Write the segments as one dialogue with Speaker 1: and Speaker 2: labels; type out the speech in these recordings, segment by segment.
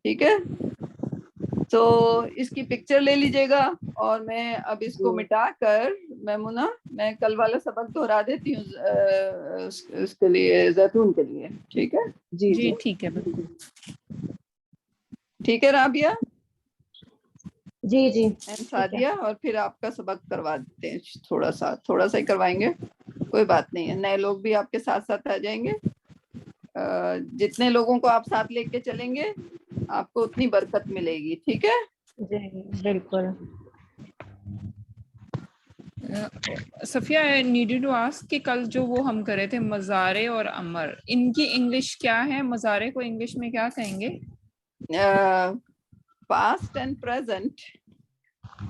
Speaker 1: ٹھیک ہے. تو اس کی پکچر لے لیجیے گا اور میں اب اس کو مٹا کر میمونہ میں کل والا سبق دہرا دیتی ہوں اس کے لیے زیتون کے لیے. ٹھیک ہے
Speaker 2: جی ٹھیک ہے بالکل
Speaker 1: ٹھیک ہے رابعہ
Speaker 3: جی
Speaker 1: سعدیہ, اور پھر آپ کا سبق کروا دیتے ہیں. تھوڑا سا ہی کروائیں گے, کوئی بات نہیں ہے. نئے لوگ بھی آپ کے ساتھ ساتھ آ جائیں گے. جتنے لوگوں کو آپ ساتھ لے کے چلیں گے آپ کو اتنی برکت ملے گی. ٹھیک ہے
Speaker 3: جی بالکل.
Speaker 2: Safia I needed to ask کہ کل جو وہ ہم کرے تھے مزارے اور امر, ان کی انگلش کیا ہے؟ مزارے کو انگلش میں کیا کہیں گے؟
Speaker 1: Past and present,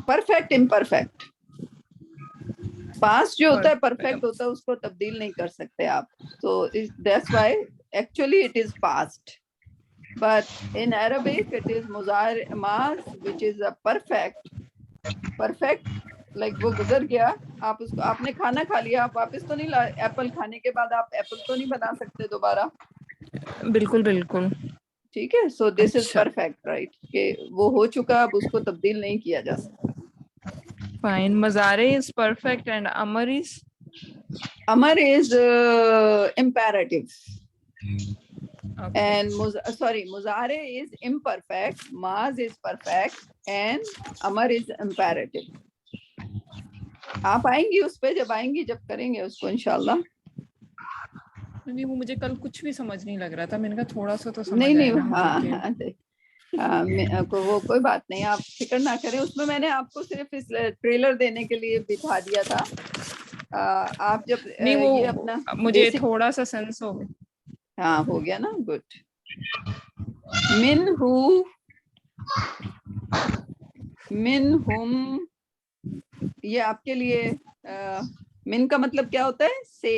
Speaker 1: perfect imperfect. Past جو ہوتا ہے پرفیکٹ ہوتا ہے, اس کو تبدیل نہیں کر سکتے آپ. تو that's why actually it is past, but in Arabic it is ماض which is a perfect like وہ گزر گیا. آپ اس کو, آپ نے کھانا کھا لیا, آپ واپس تو نہیں لا. ایپل کھانے کے بعد آپ ایپل تو نہیں بنا سکتے دوبارہ.
Speaker 2: بالکل بالکل
Speaker 1: ٹھیک ہے. سو دس از پرفیکٹ رائٹ, کہ وہ ہو چکا, اب اس کو تبدیل نہیں کیا جا سکتا.
Speaker 2: فائن. مزارے از پرفیکٹ اینڈ امر is
Speaker 1: imperative. And muzare is imperfect, maaz is perfect, and amar is imperative. آپ آئیں گی اس پہ, جب آئیں گی جب کریں گے اس کو انشاءاللہ.
Speaker 2: نہیں وہ مجھے کل کچھ بھی سمجھ نہیں لگ رہا تھا, میں نے کہا تھوڑا سا تو سمجھ
Speaker 1: نہیں
Speaker 2: آئے نا مجھے.
Speaker 1: وہ کوئی بات نہیں, آپ فکر نہ کریں. اس میں نے آپ کو صرف اس ٹریلر دینے کے لیے بٹھا دیا تھا. آپ جب
Speaker 2: نہیں وہ
Speaker 1: یہ اپنا
Speaker 2: مجھے تھوڑا سا سینس ہو گیا.
Speaker 1: ہاں ہو گیا نا, گڈ. من ہم, یہ آپ کے لیے من کا مطلب کیا ہوتا ہے؟ سے.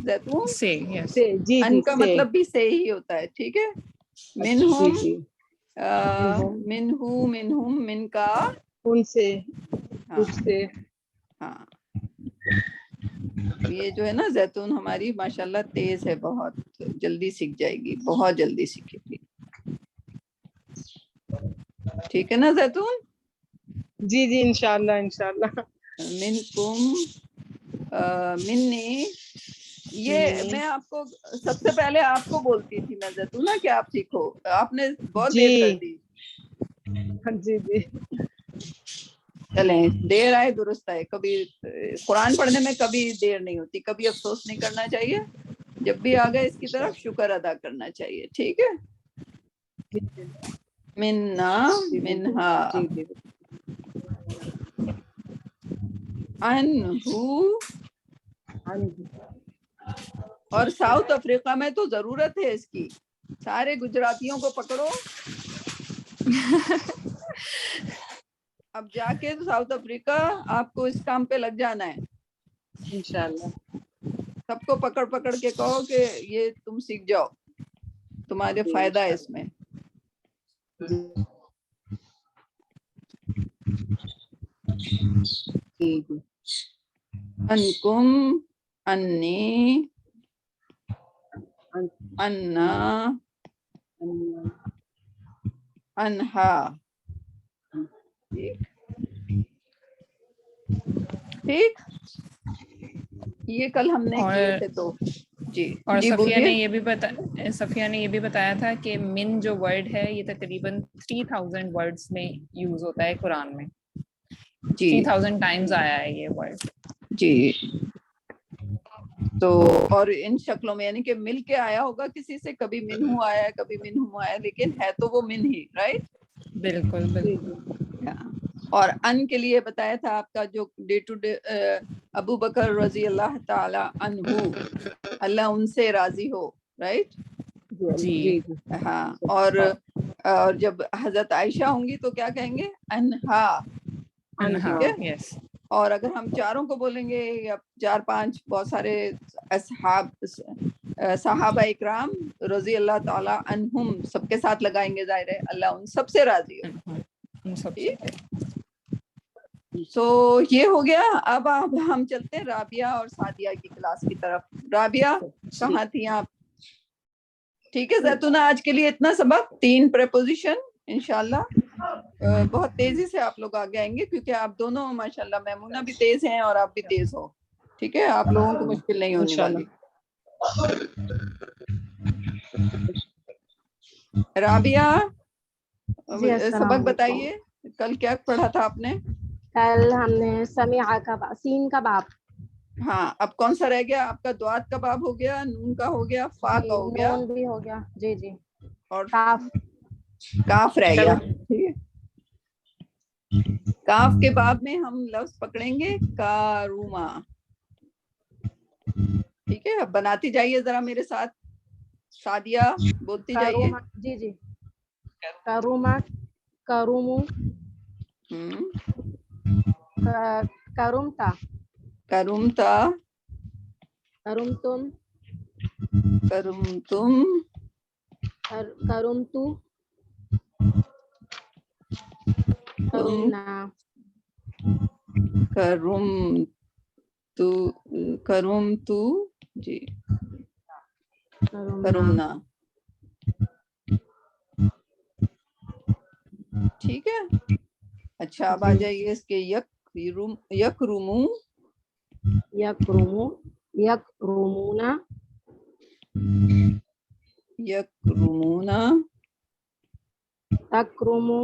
Speaker 1: زیتون
Speaker 2: سے یس.
Speaker 1: ان کا مطلب بھی سے ہی ہوتا ہے. ٹھیک ہے. من ہم, من ہم, من کا
Speaker 3: ان سے,
Speaker 1: کچھ سے. ہاں یہ جو ہے نا زیتون ہماری ماشاءاللہ تیز ہے, بہت جلدی سیکھ جائے گی, بہت جلدی سیکھے گی. ٹھیک ہے نا زیتون؟
Speaker 3: جی انشاءاللہ.
Speaker 1: منکم, منی, یہ میں آپ کو سب سے پہلے آپ کو بولتی تھی میں زیتون کہ آپ سیکھو. آپ نے بہت دیر کر دی.
Speaker 3: جی
Speaker 1: چلیں, دیر آئے درست آئے. کبھی قرآن پڑھنے میں کبھی دیر نہیں ہوتی, کبھی افسوس نہیں کرنا چاہیے. جب بھی آ گئے اس کی طرف شکر ادا کرنا چاہیے. ٹھیک ہے. مننا منہا, انہو, اور ساؤتھ افریقہ میں تو ضرورت ہے اس کی. سارے گجراتیوں کو پکڑو, اب جا کے ساؤتھ افریقہ آپ کو اس کام پہ لگ جانا ہے
Speaker 3: انشاءاللہ.
Speaker 1: سب کو پکڑ پکڑ کے کہو کہ یہ تم سیکھ جاؤ, تمہارے فائدہ ہے اس میں. انکم, انی, انا, انہا. ٹھیک, یہ کل ہم نے کیے تھے. تو
Speaker 2: اور
Speaker 1: جی
Speaker 2: صفیہ
Speaker 1: بولیے.
Speaker 2: نے یہ بھی بتایا تھا کہ من جو ورڈ ہے یہ تقریباً 3000 ورڈز میں یوز ہوتا ہے قرآن میں. 3000 ٹائمز آیا ہے یہ ورڈ.
Speaker 1: جی تو اور ان شکلوں میں, یعنی کہ مل کے آیا ہوگا کسی سے, کبھی منہو آیا ہے کبھی منہم آیا, لیکن ہے تو وہ من ہی, رائٹ.
Speaker 2: بالکل بالکل.
Speaker 1: اور ان کے لیے بتایا تھا آپ کا جو ڈے ٹو ڈے, ابو بکر رضی اللہ تعالی عنہ, اللہ ان سے راضی ہو, رائٹ.
Speaker 2: جی
Speaker 1: ہاں, اور جب حضرت عائشہ ہوں گی تو کیا کہیں گے؟ انہا. ٹھیک ہے.
Speaker 2: یس.
Speaker 1: اور اگر ہم چاروں کو بولیں گے یا 4-5 بہت سارے صحابہ اکرام رضی اللہ تعالی عنہم سب کے ساتھ لگائیں گے, ظاہر ہے اللہ ان سب سے راضی ہو. ٹھیک ہے. تو یہ ہو گیا. اب ہم چلتے ہیں رابعہ اور سعدیہ کی کلاس کی طرف. رابعہ کہاں تھی آپ؟ ٹھیک ہے زیتونہ, آج کے لیے اتنا سبق, 3 پریپوزیشن انشاءاللہ بہت تیزی سے آپ لوگ آگے آئیں گے کیونکہ آپ دونوں ماشاءاللہ میمونہ بھی تیز ہیں اور آپ بھی تیز ہو. ٹھیک ہے, آپ لوگوں کو مشکل نہیں ہونے والی. رابعہ
Speaker 4: جی السلام
Speaker 1: سبق
Speaker 4: علیکم.
Speaker 1: بتائیے, کل کیا پڑھا تھا آپ نے؟
Speaker 4: کل ہم نے سمیع کا باب, سین کا باب.
Speaker 1: ہاں, اب کون سا رہ گیا آپ کا؟ دعات کا باب ہو گیا, نون کا ہو گیا, فا کا ہو گیا,
Speaker 4: نون بھی ہو گیا. جی جی.
Speaker 1: اور
Speaker 4: کاف.
Speaker 1: کاف رہ گیا. ٹھیک ہے, کاف کے باب میں ہم لفظ پکڑیں گے کاروما. ٹھیک ہے, اب بناتی جائیے ذرا میرے ساتھ. سعدیہ بولتی جائیے.
Speaker 4: کاروما. جی جی. کاروما, کارومو, کارومتا,
Speaker 1: کرومتا,
Speaker 4: کارومتم,
Speaker 1: کرومتم,
Speaker 4: کارومتو,
Speaker 1: تم,
Speaker 4: کارومنا,
Speaker 1: کرومتو, کرومتو, جی,
Speaker 4: کارومنا.
Speaker 1: کرومنا. ٹھیک ہے. اچھا, اب آ
Speaker 4: جی.
Speaker 1: جائیے اس کے یکرمو,
Speaker 4: یکرمو, یکرمونا,
Speaker 1: یکرمونا,
Speaker 4: تکرمو,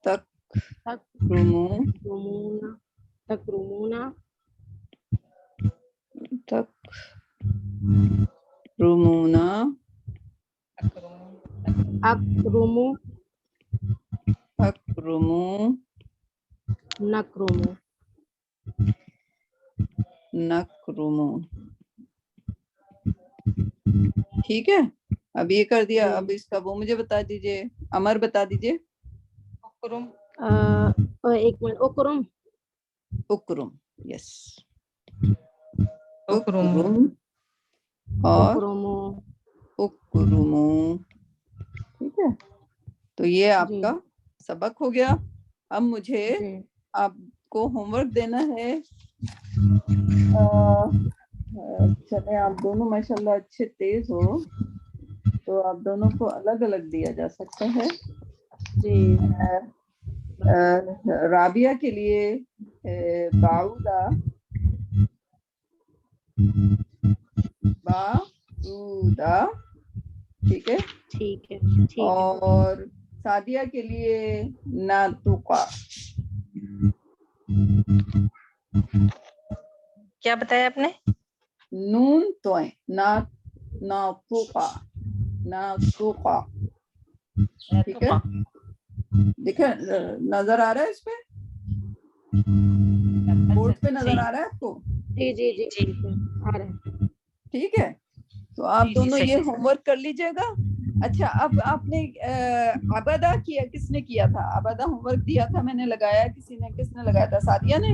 Speaker 1: تکرمو,
Speaker 4: تکرمونا, تکرمونا,
Speaker 1: تکرمونا,
Speaker 4: اکرمو,
Speaker 1: اکرمو,
Speaker 4: نکرمو.
Speaker 1: نکرمو. ٹھیک ہے, اب یہ کر دیا. اب اس کا وہ مجھے بتا دیجئے, امر بتا دیجئے.
Speaker 4: ایک منٹ. اکرم.
Speaker 1: اکرم, یس, اکرم اور
Speaker 4: اکرمو.
Speaker 1: اکرمو. ٹھیک ہے, تو یہ آپ
Speaker 4: جی
Speaker 1: کا سبق ہو گیا. اب مجھے
Speaker 4: جی.
Speaker 1: آپ کو ہوم ورک دینا ہے. چلے, آپ دونوں ماشاءاللہ اچھے تیز ہو تو آپ دونوں کو الگ الگ دیا جا سکتا ہے.
Speaker 4: جی.
Speaker 1: رابعہ کے لیے باؤدا, باؤدا. ٹھیک ہے,
Speaker 4: ٹھیک ہے. ٹھیک ہے.
Speaker 1: اور سعدیہ کے لیے ناتوقا.
Speaker 5: کیا بتایا آپ نے؟
Speaker 1: نون توئیں, ناتوقا, ناتوقا. ٹھیک ہے, دیکھیں نظر آ رہا ہے اس پہ, بورڈ پہ نظر آ رہا ہے آپ کو؟
Speaker 4: جی جی جی ٹھیک ہے, آ رہا ہے.
Speaker 1: ٹھیک ہے, تو آپ دونوں یہ ہوم ورک کر لیجئے گا. اچھا, اب آپ نے عبادہ کیا, کس نے کیا تھا عبادہ؟ ہوم ورک دیا تھا میں نے, لگایا کسی نے, کس نے لگایا تھا؟ سعدیہ نے.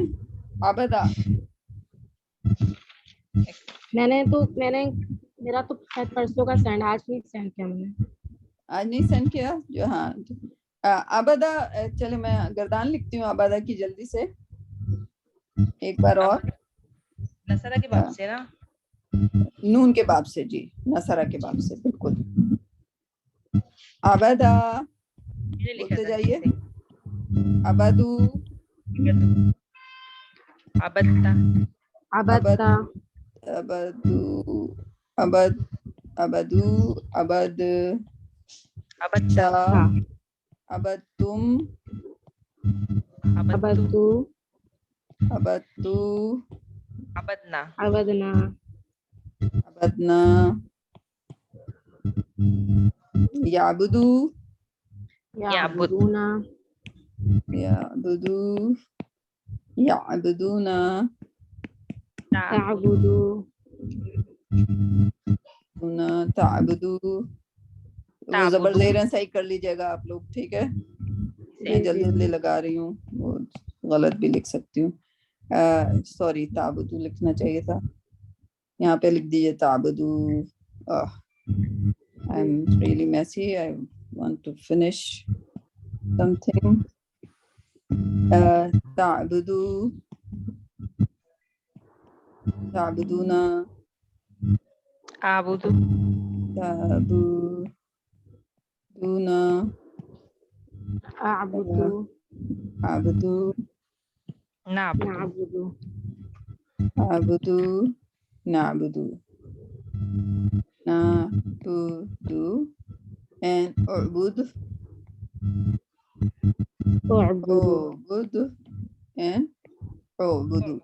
Speaker 1: عبادہ
Speaker 4: میں نے میرا تو شاید پرسوں کا سینڈ, آج نہیں سینڈ کیا میں نے.
Speaker 1: آج نہیں سینڈ کیا جو؟ ہاں, عبادہ. چلے میں گردان لکھتی ہوں عبادہ کی جلدی سے ایک بار اور.
Speaker 5: نصرہ کے باب سے نا,
Speaker 1: نون کے باب سے, جی, نصرہ کے باب سے, بالکل. عبادہ بولتے جائیے. عبدو,
Speaker 5: عبدتا,
Speaker 4: عبدتا,
Speaker 1: عبدو, عبد, عبدو, عبد,
Speaker 5: عبدتا,
Speaker 1: عبدتم,
Speaker 4: عبدتو,
Speaker 1: عبدتو,
Speaker 5: عبدنا,
Speaker 4: عبدنا,
Speaker 1: عبدنا. یعبدو,
Speaker 4: یعبدونا,
Speaker 1: یعبدو, یعبدونا,
Speaker 4: تعبدو,
Speaker 1: تعبدو. وہ زبر زیریں صحیح کر لیجئے گا آپ لوگ, ٹھیک ہے؟ میں جلدی جلدی لگا رہی ہوں, وہ غلط بھی لکھ سکتی ہوں. سوری, تعبدو لکھنا چاہیے تھا, یہاں پہ لکھ دیجئے تعبدو. I'm really messy. I want to finish something. تعبدو, تعبدونا,
Speaker 5: Abudu.
Speaker 1: ta'buduna
Speaker 4: أعبد
Speaker 1: a'budu
Speaker 5: Na'budu.
Speaker 4: نعبد
Speaker 1: na'budu and u'bud
Speaker 4: أعبد
Speaker 1: and u'budu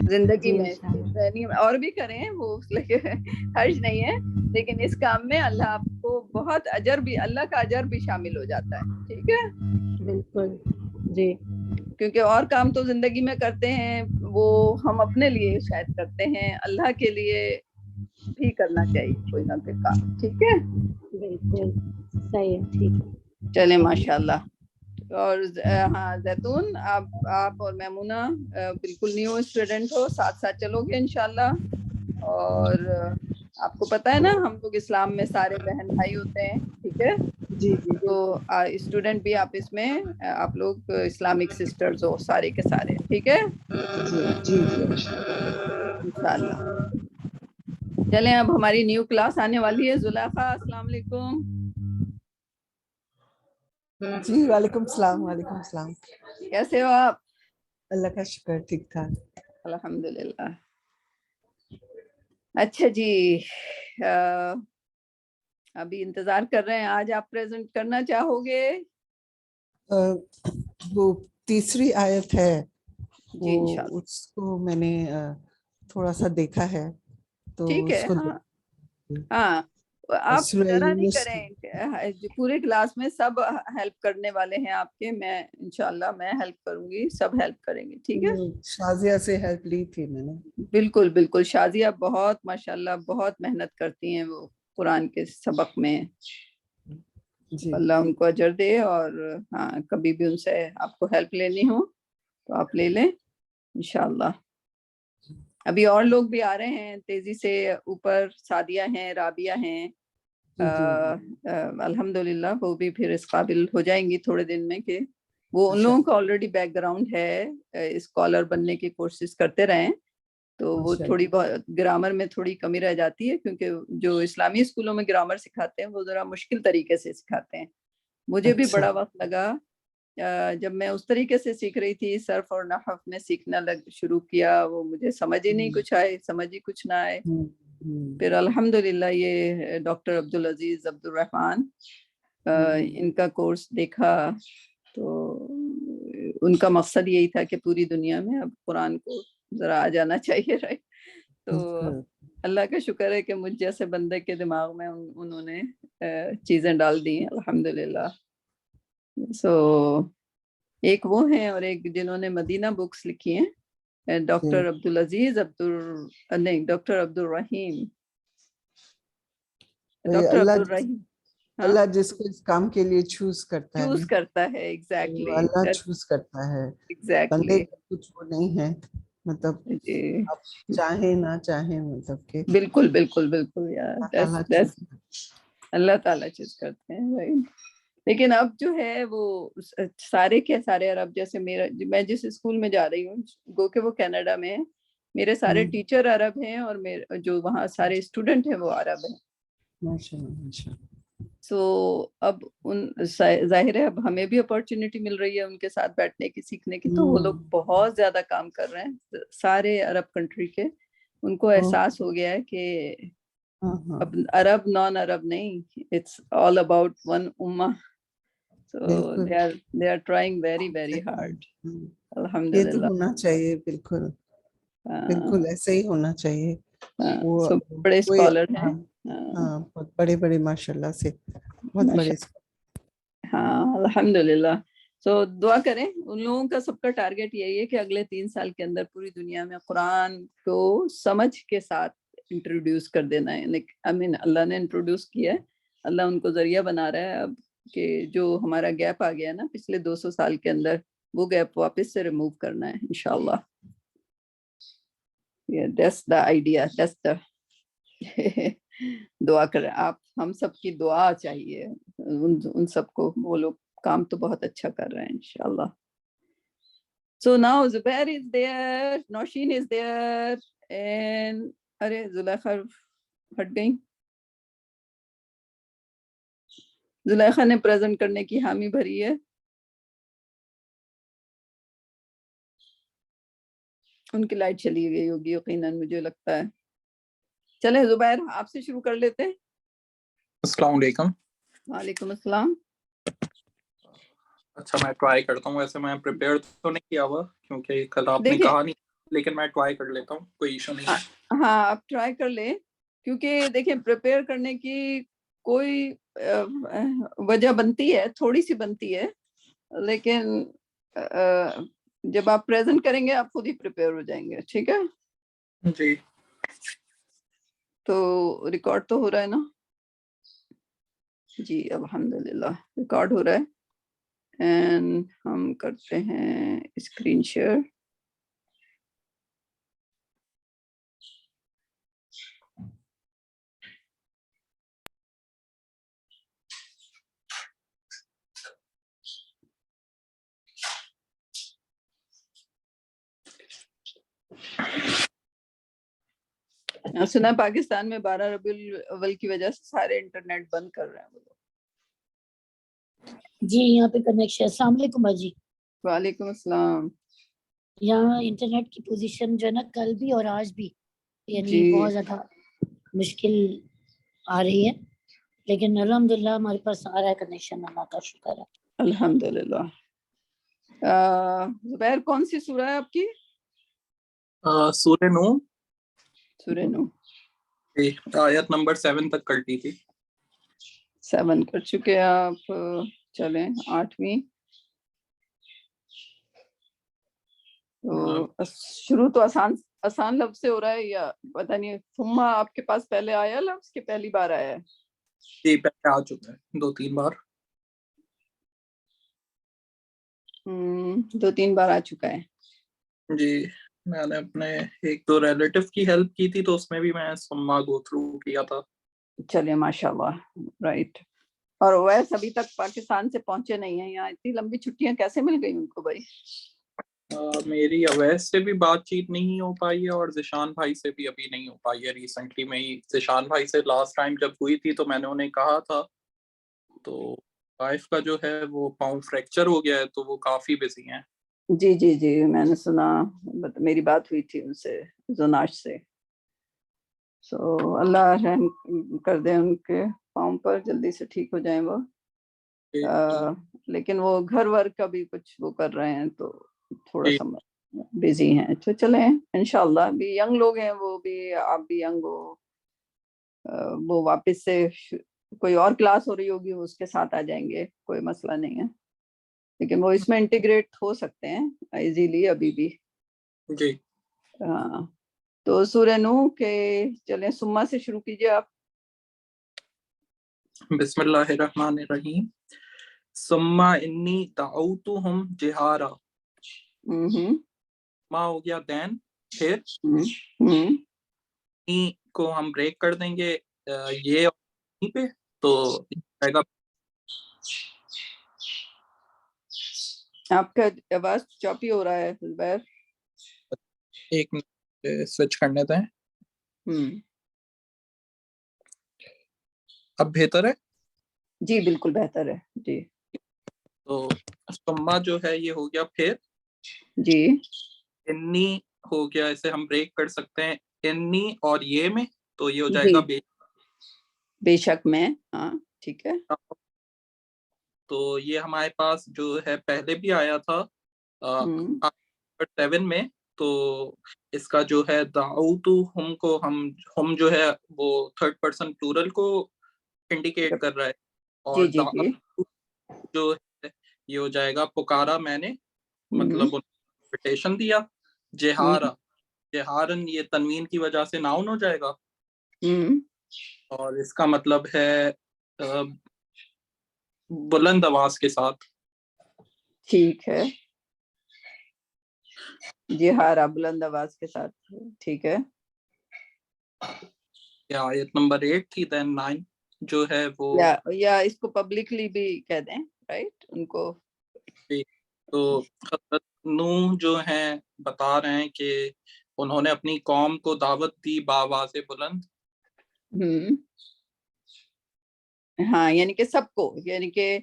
Speaker 1: زندگی
Speaker 4: جی
Speaker 1: میں
Speaker 4: انشاءاللہ
Speaker 1: اور بھی کریں وہ حرج نہیں ہے، لیکن اس کام میں اللہ آپ کو بہت اجر بھی، اللہ کا اجر بھی شامل ہو جاتا ہے، ٹھیک ہے؟
Speaker 4: بالکل جی
Speaker 1: کیونکہ اور کام تو زندگی میں کرتے ہیں وہ ہم اپنے لیے شاید کرتے ہیں، اللہ کے لیے بھی کرنا چاہیے کوئی نہ کوئی کام، ٹھیک ہے؟
Speaker 4: بالکل صحیح ہے، ٹھیک ہے.
Speaker 1: چلیں ماشاءاللہ. اور ہاں زیتون، آپ اور میمونہ بالکل نیو اسٹوڈنٹ ہو، ساتھ ساتھ چلو گے انشاءاللہ. اور آپ کو پتہ ہے نا ہم لوگ اسلام میں سارے بہن بھائی ہوتے ہیں، ٹھیک ہے؟
Speaker 3: جی جی
Speaker 1: تو اسٹوڈنٹ بھی آپ اس میں آپ لوگ اسلامک سسٹرز ہو سارے کے سارے، ٹھیک ہے
Speaker 3: جی جی
Speaker 1: انشاءاللہ. چلیں اب ہماری نیو کلاس آنے والی ہے. زلیخا السلام علیکم.
Speaker 6: جی وعلیکم السلام. وعلیکم السلام.
Speaker 1: کیسے ہو آپ؟
Speaker 6: اللہ کا شکر، ٹھیک ٹھاک
Speaker 1: الحمدللہ. اچھا جی، ابھی انتظار کر رہے ہیں، آج آپ پریزنٹ کرنا چاہو گے؟
Speaker 6: وہ تیسری آیت ہے،
Speaker 1: جی انشاءاللہ.
Speaker 6: اس کو میں نے تھوڑا سا دیکھا ہے تو
Speaker 1: ٹھیک ہے.
Speaker 6: اس کو
Speaker 1: ہاں آپ
Speaker 6: سورہ
Speaker 1: ڈرا نہیں
Speaker 6: یونس
Speaker 1: کریں، پورے کلاس میں سب ہیلپ کرنے والے ہیں آپ کے. میں انشاءاللہ میں ہیلپ کروں گی، سب ہیلپ کریں گے، ٹھیک ہے؟
Speaker 6: شازیہ سے ہیلپ لی تھی میں نے.
Speaker 1: بالکل بالکل. شازیہ بہت ماشاءاللہ بہت محنت کرتی ہیں وہ قرآن کے سبق میں.
Speaker 6: جی
Speaker 1: اللہ ان کو اجر دے. اور ہاں کبھی بھی ان سے آپ کو ہیلپ لینی ہو تو آپ لے لیں انشاءاللہ. ابھی اور لوگ بھی آ رہے ہیں تیزی سے اوپر. سعدیہ ہیں، رابعہ ہیں، الحمدللہ وہ بھی پھر اس قابل ہو جائیں گی تھوڑے دن میں کہ وہ ان لوگوں کا آلریڈی بیک گراؤنڈ ہے، اسکالر بننے کی کوشش کرتے رہیں. تو وہ تھوڑی بہت گرامر میں تھوڑی کمی رہ جاتی ہے، کیونکہ جو اسلامی اسکولوں میں گرامر سکھاتے ہیں وہ ذرا مشکل طریقے سے سکھاتے ہیں. مجھے بھی بڑا وقت لگا جب میں اس طریقے سے سیکھ رہی تھی، صرف اور نحو میں سیکھنا شروع کیا، وہ مجھے سمجھ ہی نہیں کچھ آئے، سمجھ ہی کچھ نہ آئے. پھر الحمدللہ یہ ڈاکٹر عبدالعزیز عبدالرحمن ان کا کورس دیکھا تو ان کا مقصد یہی تھا کہ پوری دنیا میں اب قرآن کو ذرا آ جانا چاہیے، رائٹ؟ تو اللہ کا شکر ہے کہ مجھ جیسے بندے کے دماغ میں انہوں نے چیزیں ڈال دی ہیں الحمدللہ. سو ایک وہ ہیں اور ایک جنہوں نے مدینہ بکس لکھی ہیں، doctor Abdul Aziz doctor Abdul Rahim. Doctor Abdul Rahim
Speaker 6: اللہ جس کو اس کام کے لیے چوز کرتا ہے،
Speaker 1: چوز کرتا ہے. ایگزیکٹلی
Speaker 6: اللہ چوز کرتا ہے،
Speaker 1: ایگزیکٹلی.
Speaker 6: بندے کچھ وہ نہیں ہے، مطلب
Speaker 1: جی
Speaker 6: آپ چاہیں نہ چاہیں، مطلب کہ
Speaker 1: بالکل بالکل بالکل یار، اللہ تعالیٰ چیز کرتے ہیں. لیکن اب جو ہے وہ سارے کے سارے عرب، جیسے میں جس اسکول میں جا رہی ہوں گو کہ وہ کینیڈا میں، میرے سارے ٹیچر عرب ہیں اور جو وہاں سارے اسٹوڈنٹ ہیں وہ عرب ہیں. سو اب ظاہر ہے اب ہمیں بھی اپارچونیٹی مل رہی ہے ان کے ساتھ بیٹھنے کی، سیکھنے کی. تو وہ لوگ بہت زیادہ کام کر رہے ہیں سارے عرب کنٹری کے. ان کو احساس ہو گیا ہے کہ اب عرب نان عرب نہیں، اٹس آل اباؤٹ ون امہ. So they are trying very very hard.
Speaker 6: یہ تو ہونا چاہیے، بالکل بالکل ایسے ہی ہونا چاہیے.
Speaker 1: وہ بڑے اسکالر ہیں،
Speaker 6: ہاں بہت بڑے بڑے ماشاء اللہ سے، بہت بڑے.
Speaker 1: ہاں الحمدللہ. سو دعا کریں. ان لوگوں کا سب کا ٹارگیٹ یہی ہے کہ اگلے 3 سال کے اندر پوری دنیا میں قرآن کو سمجھ کے ساتھ انٹروڈیوس کر دینا ہے. اللہ نے انٹروڈیوس کیا ہے، اللہ ان کو ذریعہ بنا رہا ہے اب کہ جو ہمارا گیپ آ گیا نا پچھلے 200 سال کے اندر، وہ گیپ واپس سے ریموو کرنا ہے انشاءاللہ. That's the idea. That's the دعا کریں آپ. ہم سب کی دعا چاہیے ان سب کو. وہ لوگ کام تو بہت اچھا کر رہے ہیں انشاءاللہ. So now Zubair is there, Nausheen is there, and ارے زلیخا ہٹ گئی. زلیخا نے پریزنٹ کرنے کی حامی بھری ہے. ان کی لائٹ چلی گئی ہوگی یقیناً، مجھے لگتا ہے. چلیں زبیر آپ سے شروع کر لیتے ہیں.
Speaker 7: السلام علیکم.
Speaker 1: وعلیکم السلام.
Speaker 7: اچھا میں ٹرائی کرتا ہوں. ویسے میں پریپیئر تو نہیں کیا ہوا کیونکہ کل آپ نے
Speaker 1: دیکھیں
Speaker 7: کہا نہیں. لیکن میں ٹرائی کر لیتا ہوں, کوئی ایشو نہیں ہے.
Speaker 1: ہاں آپ ٹرائی کر لیں, کیونکہ دیکھیں پریپیئر کرنے کی کوئی وجہ بنتی ہے, تھوڑی سی بنتی ہے, لیکن جب آپ پریزنٹ کریں گے آپ خود ہی پریپیئر ہو جائیں گے. ٹھیک ہے
Speaker 7: جی.
Speaker 1: تو ریکارڈ تو ہو رہا ہے نا؟ جی الحمدللہ ریکارڈ ہو رہا ہے. اینڈ ہم کرتے ہیں اسکرین شیئر. سنا پاکستان میں 12 ربیع الاول کی وجہ سے سارے انٹرنیٹ بند کر رہے ہیں وہ لوگ.
Speaker 8: جی یہاں پہ کنیکشن. السلام علیکم باجی.
Speaker 1: وعلیکم السلام.
Speaker 8: یہاں انٹرنیٹ کی پوزیشن جو ہے نا کل بھی اور آج بھی یعنی
Speaker 1: جی
Speaker 8: بہت زیادہ مشکل آ رہی ہے, لیکن الحمدللہ ہمارے پاس آ رہا ہے کنیکشن, اللہ کا شکر ہے.
Speaker 1: الحمدللہ. زبیر کون سی سورہ ہے آپ کی؟
Speaker 7: سورہ نوح,
Speaker 1: سورہ نوح.
Speaker 7: آیت نمبر 7 تک کرتی تھی.
Speaker 1: 7 کر چکے آپ. چلیں 8ویں. تو شروع تو آسان لفظ سے ہو رہا ہے یا پتہ نہیں, ثم آپ کے پاس پہلے آیا لفظ کہ پہلی بار آیا ہے؟
Speaker 7: جی پہلے آ چکا ہے 2-3 بار.
Speaker 1: 2-3 بار آ چکا ہے.
Speaker 7: جی میں نے اپنے ایک دو ریلیٹیو کی ہیلپ کی تھی تو اس میں بھی میں سما گو تھرو کیا تھا.
Speaker 1: چلے ماشاءاللہ. رائٹ. اور اویس ابھی تک پاکستان سے پہنچے نہیں ہیں, یہاں اتنی لمبی چھٹیاں کیسے مل گئی ان کو بھائی؟
Speaker 7: میری اویس سے بھی بات چیت نہیں ہو پائی ہے اور ذیشان بھائی سے بھی ابھی نہیں ہو پائی ہے. ریسنٹلی میں ہی ذیشان بھائی سے لاسٹ ٹائم جب ہوئی تھی تو میں نے انہیں کہا تھا, تو وائف کا جو ہے وہ پاؤں فریکچر ہو گیا ہے تو وہ کافی بزی ہیں.
Speaker 1: جی جی جی میں نے سنا, میری بات ہوئی تھی ان سے, زوناش سے. سو اللہ رحم کر دیں ان کے پاؤں پر, جلدی سے ٹھیک ہو جائیں وہ. لیکن وہ گھر ورک کا بھی کچھ وہ کر رہے ہیں تو تھوڑا سا بزی ہیں. تو چلیں انشاءاللہ, بھی ینگ لوگ ہیں وہ بھی, آپ بھی ینگ ہو. وہ واپس سے کوئی اور کلاس ہو رہی ہوگی اس کے ساتھ آ جائیں گے, کوئی مسئلہ نہیں ہے. لیکن وہ اس میں انٹیگریٹ ہو سکتے ہیں ایزیلی ابھی بھی.
Speaker 7: جی
Speaker 1: ہاں تو سورہ نوح کے چلیں سما سے شروع کیجئے آپ.
Speaker 7: بسم اللہ الرحمن الرحیم. ثم انی دعوتہم جہارا. ما ہو گیا دین, پھر کو ہم بریک کر دیں گے یہ پہ, تو آئے گا.
Speaker 1: آپ کا آواز چاپی ہو رہا ہے زبیر.
Speaker 7: ایک منٹ سوئچ کرنے دیں. اب بہتر ہے؟
Speaker 1: جی بالکل بہتر ہے. جی
Speaker 7: تو سما جو ہے یہ ہو گیا پھر.
Speaker 1: جی
Speaker 7: انی ہو گیا, اسے ہم بریک کر سکتے ہیں انی اور یہ میں, تو یہ ہو جائے
Speaker 1: جی
Speaker 7: گا
Speaker 1: بے شک میں. ہاں ٹھیک ہے.
Speaker 7: تو یہ ہمارے پاس جو ہے پہلے بھی آیا تھا 7 میں. تو اس کا جو ہے دعوتو ہم کو ہم جو ہے وہ 3rd person پلورل کو انڈیکیٹ کر رہا ہے, اور
Speaker 1: جی جی جی
Speaker 7: جو ہے یہ ہو جائے گا پکارا میں نے, مطلب انویٹیشن دیا. جہارا, جہارن یہ تنوین کی وجہ سے ناؤن ہو جائے گا, اور اس کا مطلب ہے بلند آواز کے ساتھ.
Speaker 1: ٹھیک ہے. جہارا بلند آواز کے ساتھ. ٹھیک ہے.
Speaker 7: آیت نمبر 8 تھی. دین 9 جو ہے وہ
Speaker 1: یا اس کو پبلکلی بھی کہہ دیں, رائٹ ان کو.
Speaker 7: تو حضرت نوح جو ہیں بتا رہے ہیں کہ انہوں نے اپنی قوم کو دعوت دی بآواز بلند.
Speaker 1: ہاں یعنی کہ سب کو, یعنی کہ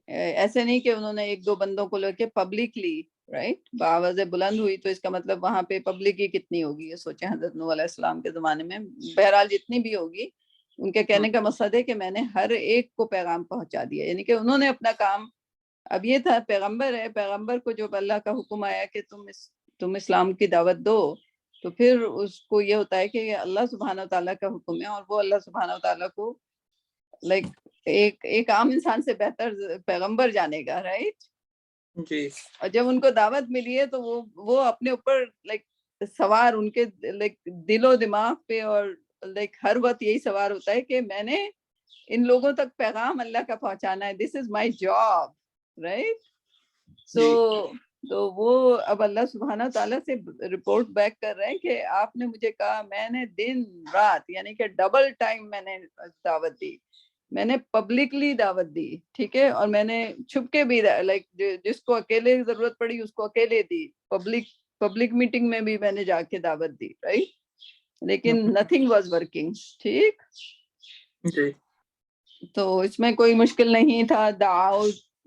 Speaker 1: ایسے نہیں کہ انہوں نے ایک دو بندوں کو لے کے پبلکلی, رائٹ, بآواز بلند ہوئی تو اس کا مطلب وہاں پہ پبلک ہی کتنی ہوگی یہ سوچیں. حضرت نوح علیہ السلام کے زمانے میں بہرحال جتنی بھی ہوگی, ان کے کہنے کا مقصد ہے کہ میں نے ہر ایک کو پیغام پہنچا دیا. یعنی کہ انہوں نے اپنا کام, اب یہ تھا پیغمبر ہے, پیغمبر کو جو اللہ کا حکم آیا کہ تم اس تم اسلام کی دعوت دو تو پھر اس کو یہ ہوتا ہے کہ یہ اللہ سبحانہ و تعالیٰ کا حکم ہے اور وہ اللہ سبحانہ و تعالیٰ کو لائک ایک عام انسان سے بہتر پیغمبر جانے گا، رائٹ؟
Speaker 7: جی
Speaker 1: اور جب ان کو دعوت ملی ہے تو وہ اپنے اوپر لائک سوار ان کے لائک دل و دماغ پہ اور لائک ہر وقت یہی سوار ہوتا ہے کہ میں نے ان لوگوں تک پیغام اللہ کا پہنچانا ہے، دس از مائی جاب، رائٹ؟ تو وہ اب اللہ سبحانہ تعالیٰ سے رپورٹ بیک کر رہے ہیں کہ آپ نے مجھے کہا، میں نے دن رات یعنی کہ ڈبل ٹائم میں نے دعوت دی، میں نے پبلکلی دعوت دی، ٹھیک ہے، اور میں نے چھپ کے بھی لائک جس کو اکیلے ضرورت پڑی اس کو اکیلے دی، پبلک میٹنگ میں بھی میں نے جا کے دعوت دی، رائٹ؟ لیکن نتھنگ واز ورکنگ، ٹھیک؟
Speaker 7: جی
Speaker 1: تو اس میں کوئی مشکل نہیں تھا.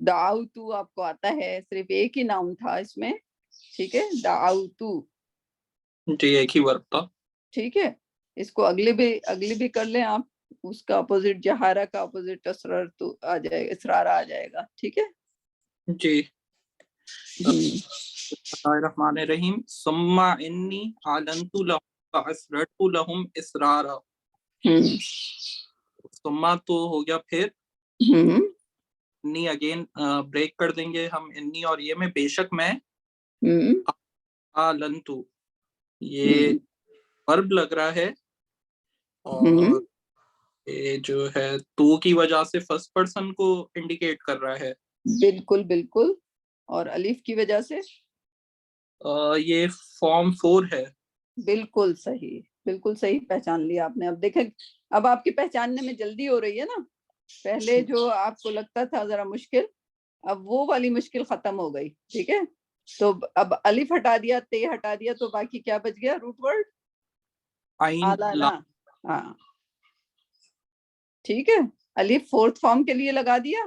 Speaker 1: دعوتو آپ کو آتا ہے، صرف ایک ہی ناؤن تھا اس میں، ٹھیک ہے، دعوتو،
Speaker 7: جی ایک ہی ورب تھا.
Speaker 1: ٹھیک ہے. اس کو اگلی بھی کر لیں آپ، اس کا اپوزٹ جہارہ کا اپوزٹ اسرارتو آ جائے گا، اسرارہ آ جائے گا، ٹھیک ہے.
Speaker 7: جی بسم اللہ الرحمن الرحیم. ثم انی اعلنت لهم واسررت لهم اسرارا. ثم تو ہو گیا پھر، انی اگین بریک کر دیں گے ہم انی اور یہ میں، بے شک میں، اعلنت یہ ورب لگ رہا ہے اور یہ جو ہے تو کی وجہ سے فرسٹ پرسن کو انڈیکیٹ کر رہا ہے.
Speaker 1: بالکل بالکل. اور الف کی وجہ سے
Speaker 7: یہ فارم 4 ہے.
Speaker 1: بالکل صحیح، بالکل صحیح پہچان لیا آپ نے. اب دیکھیں، اب آپ کی پہچاننے میں جلدی ہو رہی ہے نا. پہلے جو آپ کو لگتا تھا ذرا مشکل، اب وہ والی مشکل ختم ہو گئی، ٹھیک ہے. تو اب الف ہٹا دیا، تے ہٹا دیا، تو باقی کیا بچ گیا؟ Root word Allana. ہاں ٹھیک ہے. الف فورتھ فارم کے لیے لگا دیا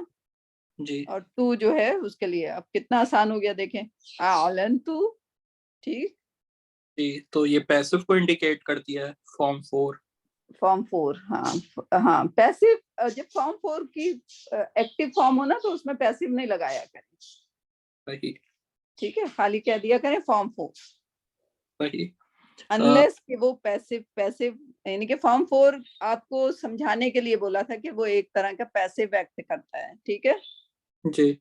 Speaker 7: جی،
Speaker 1: اور تو جو ہے اس کے لیے. اب کتنا آسان ہو گیا دیکھیں، اعلنتو، ٹھیک.
Speaker 7: جی تو یہ پیسو کو انڈیکیٹ کرتی ہے فارم 4.
Speaker 1: فارم 4، ہاں پیسو. جب فارم 4 کی ایکٹیو فارم ہو نا تو اس میں پیسو نہیں لگایا کریں،
Speaker 7: صحیح
Speaker 1: ٹھیک ہے. خالی کہہ دیا کریں فارم 4،
Speaker 7: صحیح.
Speaker 1: انلیس کہ وہ پیسو یعنی کہ فارم 4 آپ کو سمجھانے کے لیے بولا تھا کہ وہ ایک طرح کا پیسو ایکٹ کرتا ہے، ٹھیک ہے.
Speaker 7: جی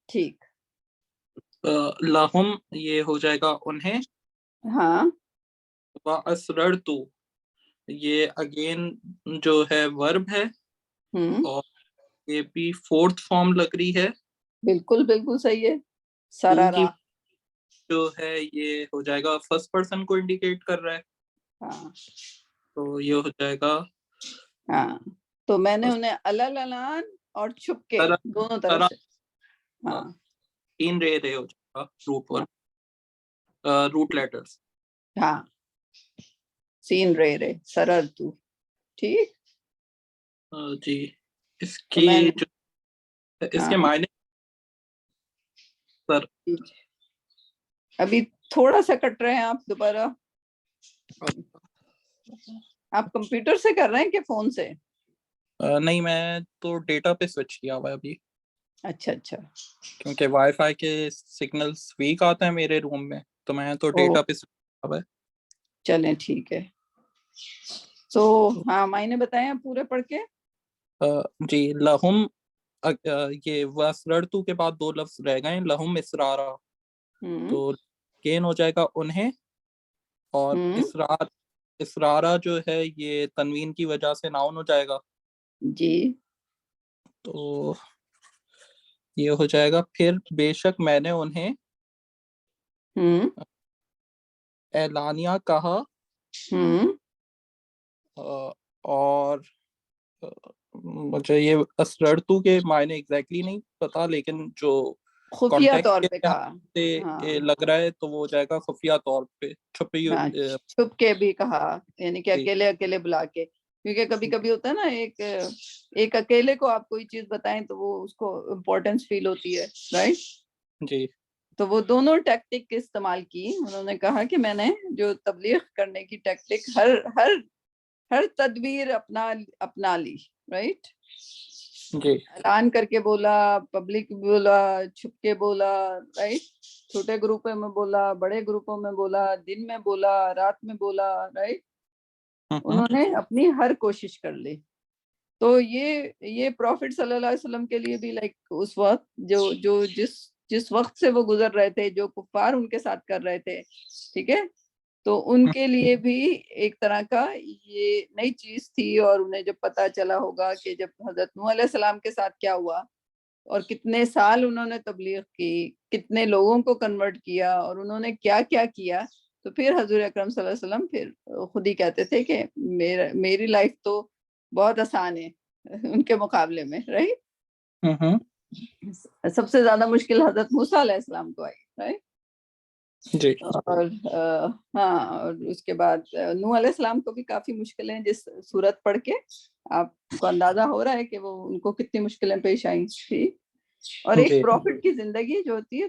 Speaker 1: ٹھیک.
Speaker 7: لہم یہ ہو جائے گا انہیں.
Speaker 1: ہاں.
Speaker 7: وَأَسْرَرْتُ یہ اگین جو ہے ورب ہے اور یہ بھی فورتھ فارم لگ رہی ہے.
Speaker 1: بالکل بالکل صحیح ہے.
Speaker 7: تو کی
Speaker 1: سرارا.
Speaker 7: جو ہے یہ ہو جائے گا فرسٹ پرسن کو انڈیکیٹ کر رہا ہے،
Speaker 1: ہاں
Speaker 7: تو یہ ہو جائے گا.
Speaker 1: ہاں تو میں نے انہیں الالان اور چھپ کے دونوں طرف سے. ہاں
Speaker 7: 3 رے ہو جائے گا روٹ ورڈ، روٹ لیٹرز.
Speaker 1: ہاں سین رے سررتو، ٹھیک.
Speaker 7: جی اس
Speaker 1: تو
Speaker 7: کی
Speaker 1: میں
Speaker 7: جو اس
Speaker 1: ہاں
Speaker 7: کے معنی سر
Speaker 1: ابھی تھوڑا سا کٹ رہے ہیں آپ دوبارہ. آپ کمپیوٹر سے کر رہے ہیں کہ فون سے؟
Speaker 7: نہیں میں تو ڈیٹا پہ سوئچ کیا ہوا ہے ابھی،
Speaker 1: اچھا اچھا.
Speaker 7: کیونکہ وائی فائی کے سگنلز ویک آتے ہیں میرے روم میں، تو میں تو ڈیٹا پہ سوئچ کیا ہوا ہے.
Speaker 1: چلیں ٹھیک ہے. تو ہاں معنی بتائیں پورے پڑھ کے.
Speaker 7: جی لہم، یہ وَأَسْرَرْتُ کے بعد 2 لفظ رہ گئے، لہم اسرارا، تو کین ہو جائے گا انہیں، اور اسرارا جو ہے یہ تنوین کی وجہ سے ناؤن ہو جائے گا.
Speaker 1: جی
Speaker 7: تو یہ ہو جائے گا پھر بے شک میں نے انہیں اعلانیہ کہا. اور مجھے یہ اسررتو کے معنی ایگزیکٹلی نہیں پتا، لیکن جو
Speaker 1: خفیہ طور
Speaker 7: کانٹیکسٹ
Speaker 1: پہ
Speaker 7: کے
Speaker 1: کہا.
Speaker 7: سے لگ رہا ہے تو وہ ہو جائے گا خفیہ طور پہ،
Speaker 1: چھپ کے بھی کہا، یعنی کہ اکیلے اکیلے بلا کے. کیونکہ کبھی کبھی ہوتا ہے نا ایک اکیلے کو آپ کوئی چیز بتائیں تو وہ اس کو امپورٹینس فیل ہوتی ہے، رائٹ.
Speaker 7: جی
Speaker 1: تو وہ دونوں ٹیکٹک استعمال کی. انہوں نے کہا کہ میں نے جو تبلیغ کرنے کی ٹیکٹک ہر تدبیر اپنا لی، رائٹ.
Speaker 7: جی
Speaker 1: اعلان کر کے بولا، پبلک بولا، چھپ کے بولا، رائٹ. چھوٹے گروپوں میں بولا, بڑے گروپوں میں بولا, دن میں بولا, رات میں بولا, رائٹ. انہوں نے اپنی ہر کوشش کر لی. تو یہ پروفٹ صلی اللہ علیہ وسلم کے لیے بھی لائک اس وقت جو جس وقت سے وہ گزر رہے تھے, جو کفار ان کے ساتھ کر رہے تھے, ٹھیک ہے, تو ان کے لیے بھی ایک طرح کا یہ نئی چیز تھی. اور انہیں جب پتا چلا ہوگا کہ جب حضرت نوح علیہ السلام کے ساتھ کیا ہوا اور کتنے سال انہوں نے تبلیغ کی, کتنے لوگوں کو کنورٹ کیا, اور انہوں نے کیا کیا کیا, تو پھر حضور اکرم صلی اللہ علیہ وسلم پھر خود ہی کہتے تھے کہ میری لائف تو بہت آسان ہے ان کے مقابلے میں, رائٹ. سب سے زیادہ مشکل حضرت موسیٰ علیہ السلام کو آئی, رائٹ.
Speaker 7: جی.
Speaker 1: اور ہاں, اور اس کے بعد نوح علیہ السلام کو بھی کافی مشکلیں, جس صورت پڑھ کے آپ کو اندازہ ہو رہا ہے کہ وہ ان کو کتنی مشکلیں پیش آئی تھی. اور ایک پروفٹ کی زندگی جو ہوتی ہے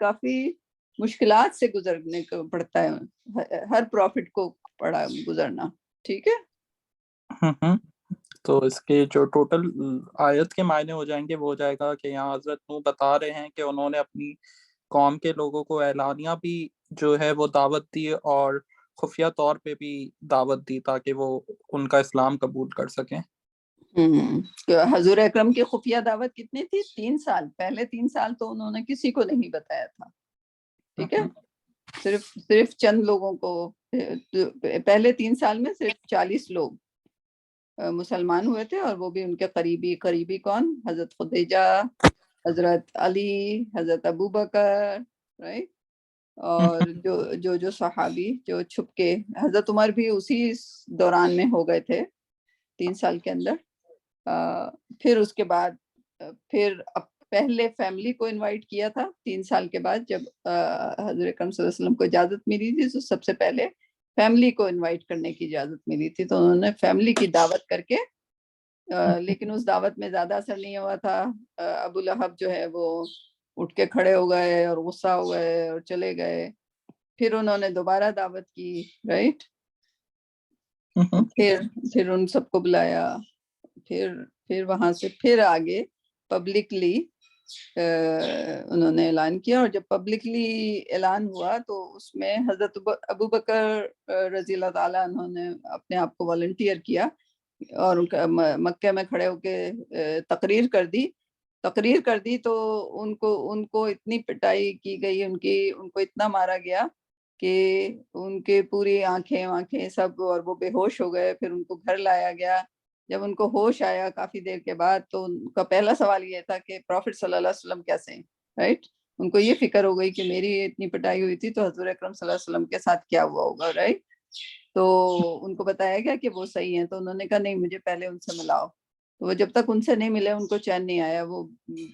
Speaker 1: کافی مشکلات سے گزرنے کو پڑتا ہے, ہر پروفٹ کو پڑا گزرنا, ٹھیک ہے.
Speaker 7: تو اس کے جو ٹوٹل آیت کے معنی ہو جائیں گے وہ ہو جائے گا کہ یہاں حضرت نوح بتا رہے ہیں کہ انہوں نے اپنی قوم کے لوگوں کو اعلانیہ بھی جو ہے وہ دعوت دی اور خفیہ طور پہ بھی دعوت دی تاکہ وہ ان کا اسلام قبول کر سکیں.
Speaker 1: حضور اکرم کی خفیہ دعوت کتنی تھی؟ 3 سال. پہلے 3 سال تو انہوں نے کسی کو نہیں بتایا تھا, ٹھیک ہے, صرف چند لوگوں کو. پہلے 3 سال میں صرف 40 لوگ مسلمان ہوئے تھے, اور وہ بھی ان کے قریبی کون؟ حضرت خدیجہ, حضرت علی, حضرت ابو بکر, رائٹ. اور جو صحابی جو چھپ کے, حضرت عمر بھی اسی دوران میں ہو گئے تھے 3 سال کے اندر. پھر اس کے بعد پھر پہلے فیملی کو انوائٹ کیا تھا 3 سال کے بعد, جب حضرت اکرم صلی اللہ علیہ وسلم کو اجازت ملی تھی, تو سب سے پہلے فیملی کو انوائٹ کرنے کی اجازت ملی تھی, تو انہوں نے فیملی کی دعوت کر کے, لیکن اس دعوت میں زیادہ اثر نہیں ہوا تھا. ابو لہب جو ہے وہ اٹھ کے کھڑے ہو گئے اور غصہ ہو گئے اور چلے گئے. پھر انہوں نے دوبارہ دعوت کی, رائٹ. پھر ان سب کو بلایا, پھر وہاں سے پھر آگے پبلکلی انہوں نے اعلان کیا. اور جب پبلکلی اعلان ہوا تو اس میں حضرت ابو بکر رضی اللہ تعالیٰ انہوں نے اپنے آپ کو والنٹیئر کیا اور مکہ میں کھڑے ہو کے تقریر کر دی. تو ان کو اتنی پٹائی کی گئی, ان کو اتنا مارا گیا کہ ان کے پوری آنکھیں سب, اور وہ بے ہوش ہو گئے. پھر ان کو گھر لایا گیا. جب ان کو ہوش آیا کافی دیر کے بعد, تو ان کا پہلا سوال یہ تھا کہ پروفٹ صلی اللہ علیہ وسلم کیسے ہیں, رائٹ. ان کو یہ فکر ہو گئی کہ میری اتنی پٹائی ہوئی تھی, تو حضور اکرم صلی اللہ علیہ وسلم کے ساتھ کیا ہوا ہوگا, رائٹ. تو ان کو بتایا گیا کہ وہ صحیح ہیں. تو انہوں نے کہا نہیں, مجھے پہلے ان سے ملاؤ. تو وہ جب تک ان سے نہیں ملے ان کو چین نہیں آیا. وہ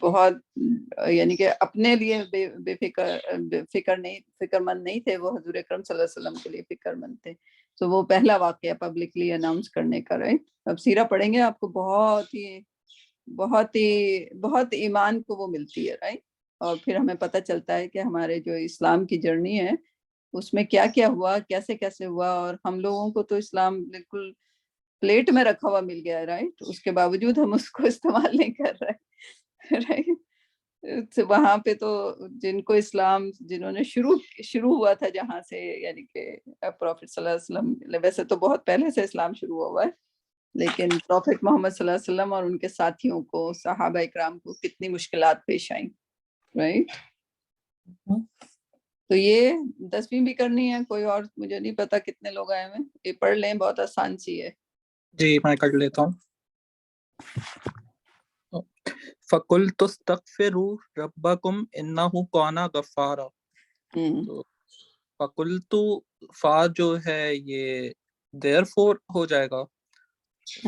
Speaker 1: بہت یعنی کہ اپنے لیے فکر مند نہیں تھے, وہ حضور اکرم صلی اللہ علیہ وسلم کے لیے فکر مند تھے. تو وہ پہلا واقعہ پبلکلی اناؤنس کرنے کا, رائٹ. اب سیرہ پڑھیں گے آپ کو بہت ایمان کو وہ ملتی ہے, رائٹ. اور پھر ہمیں پتہ چلتا ہے کہ ہمارے جو اسلام کی جرنی ہے اس میں کیا کیا ہوا, کیسے ہوا. اور ہم لوگوں کو تو اسلام بالکل پلیٹ میں رکھا ہوا مل گیا ہے, رائٹ. اس کے باوجود ہم اس کو استعمال نہیں کر رہے, رائٹ. وہاں پہ تو جن کو اسلام جنہوں نے شروع ہوا تھا جہاں سے, یعنی کہ پروفٹ صلی اللہ علیہ وسلم, ویسے تو بہت پہلے سے اسلام شروع ہوا ہے, لیکن پروفٹ محمد صلی اللہ علیہ وسلم اور ان کے ساتھیوں کو, صحابہ اکرام کو کتنی مشکلات پیش آئیں, رائٹ. تو یہ 10ویں بھی کرنی ہے. کوئی اور مجھے نہیں پتا کتنے لوگ آئے ہوئے, یہ پڑھ لیں, بہت آسان سی ہے.
Speaker 7: جی میں کر لیتا ہوں. فَقُلْتُ اسْتَغْفِرُوا رَبَّكُمْ إِنَّهُ كَانَ غَفَّارًا. تو فَقُلْتُ فا جو ہے یہ therefore ہو جائے گا.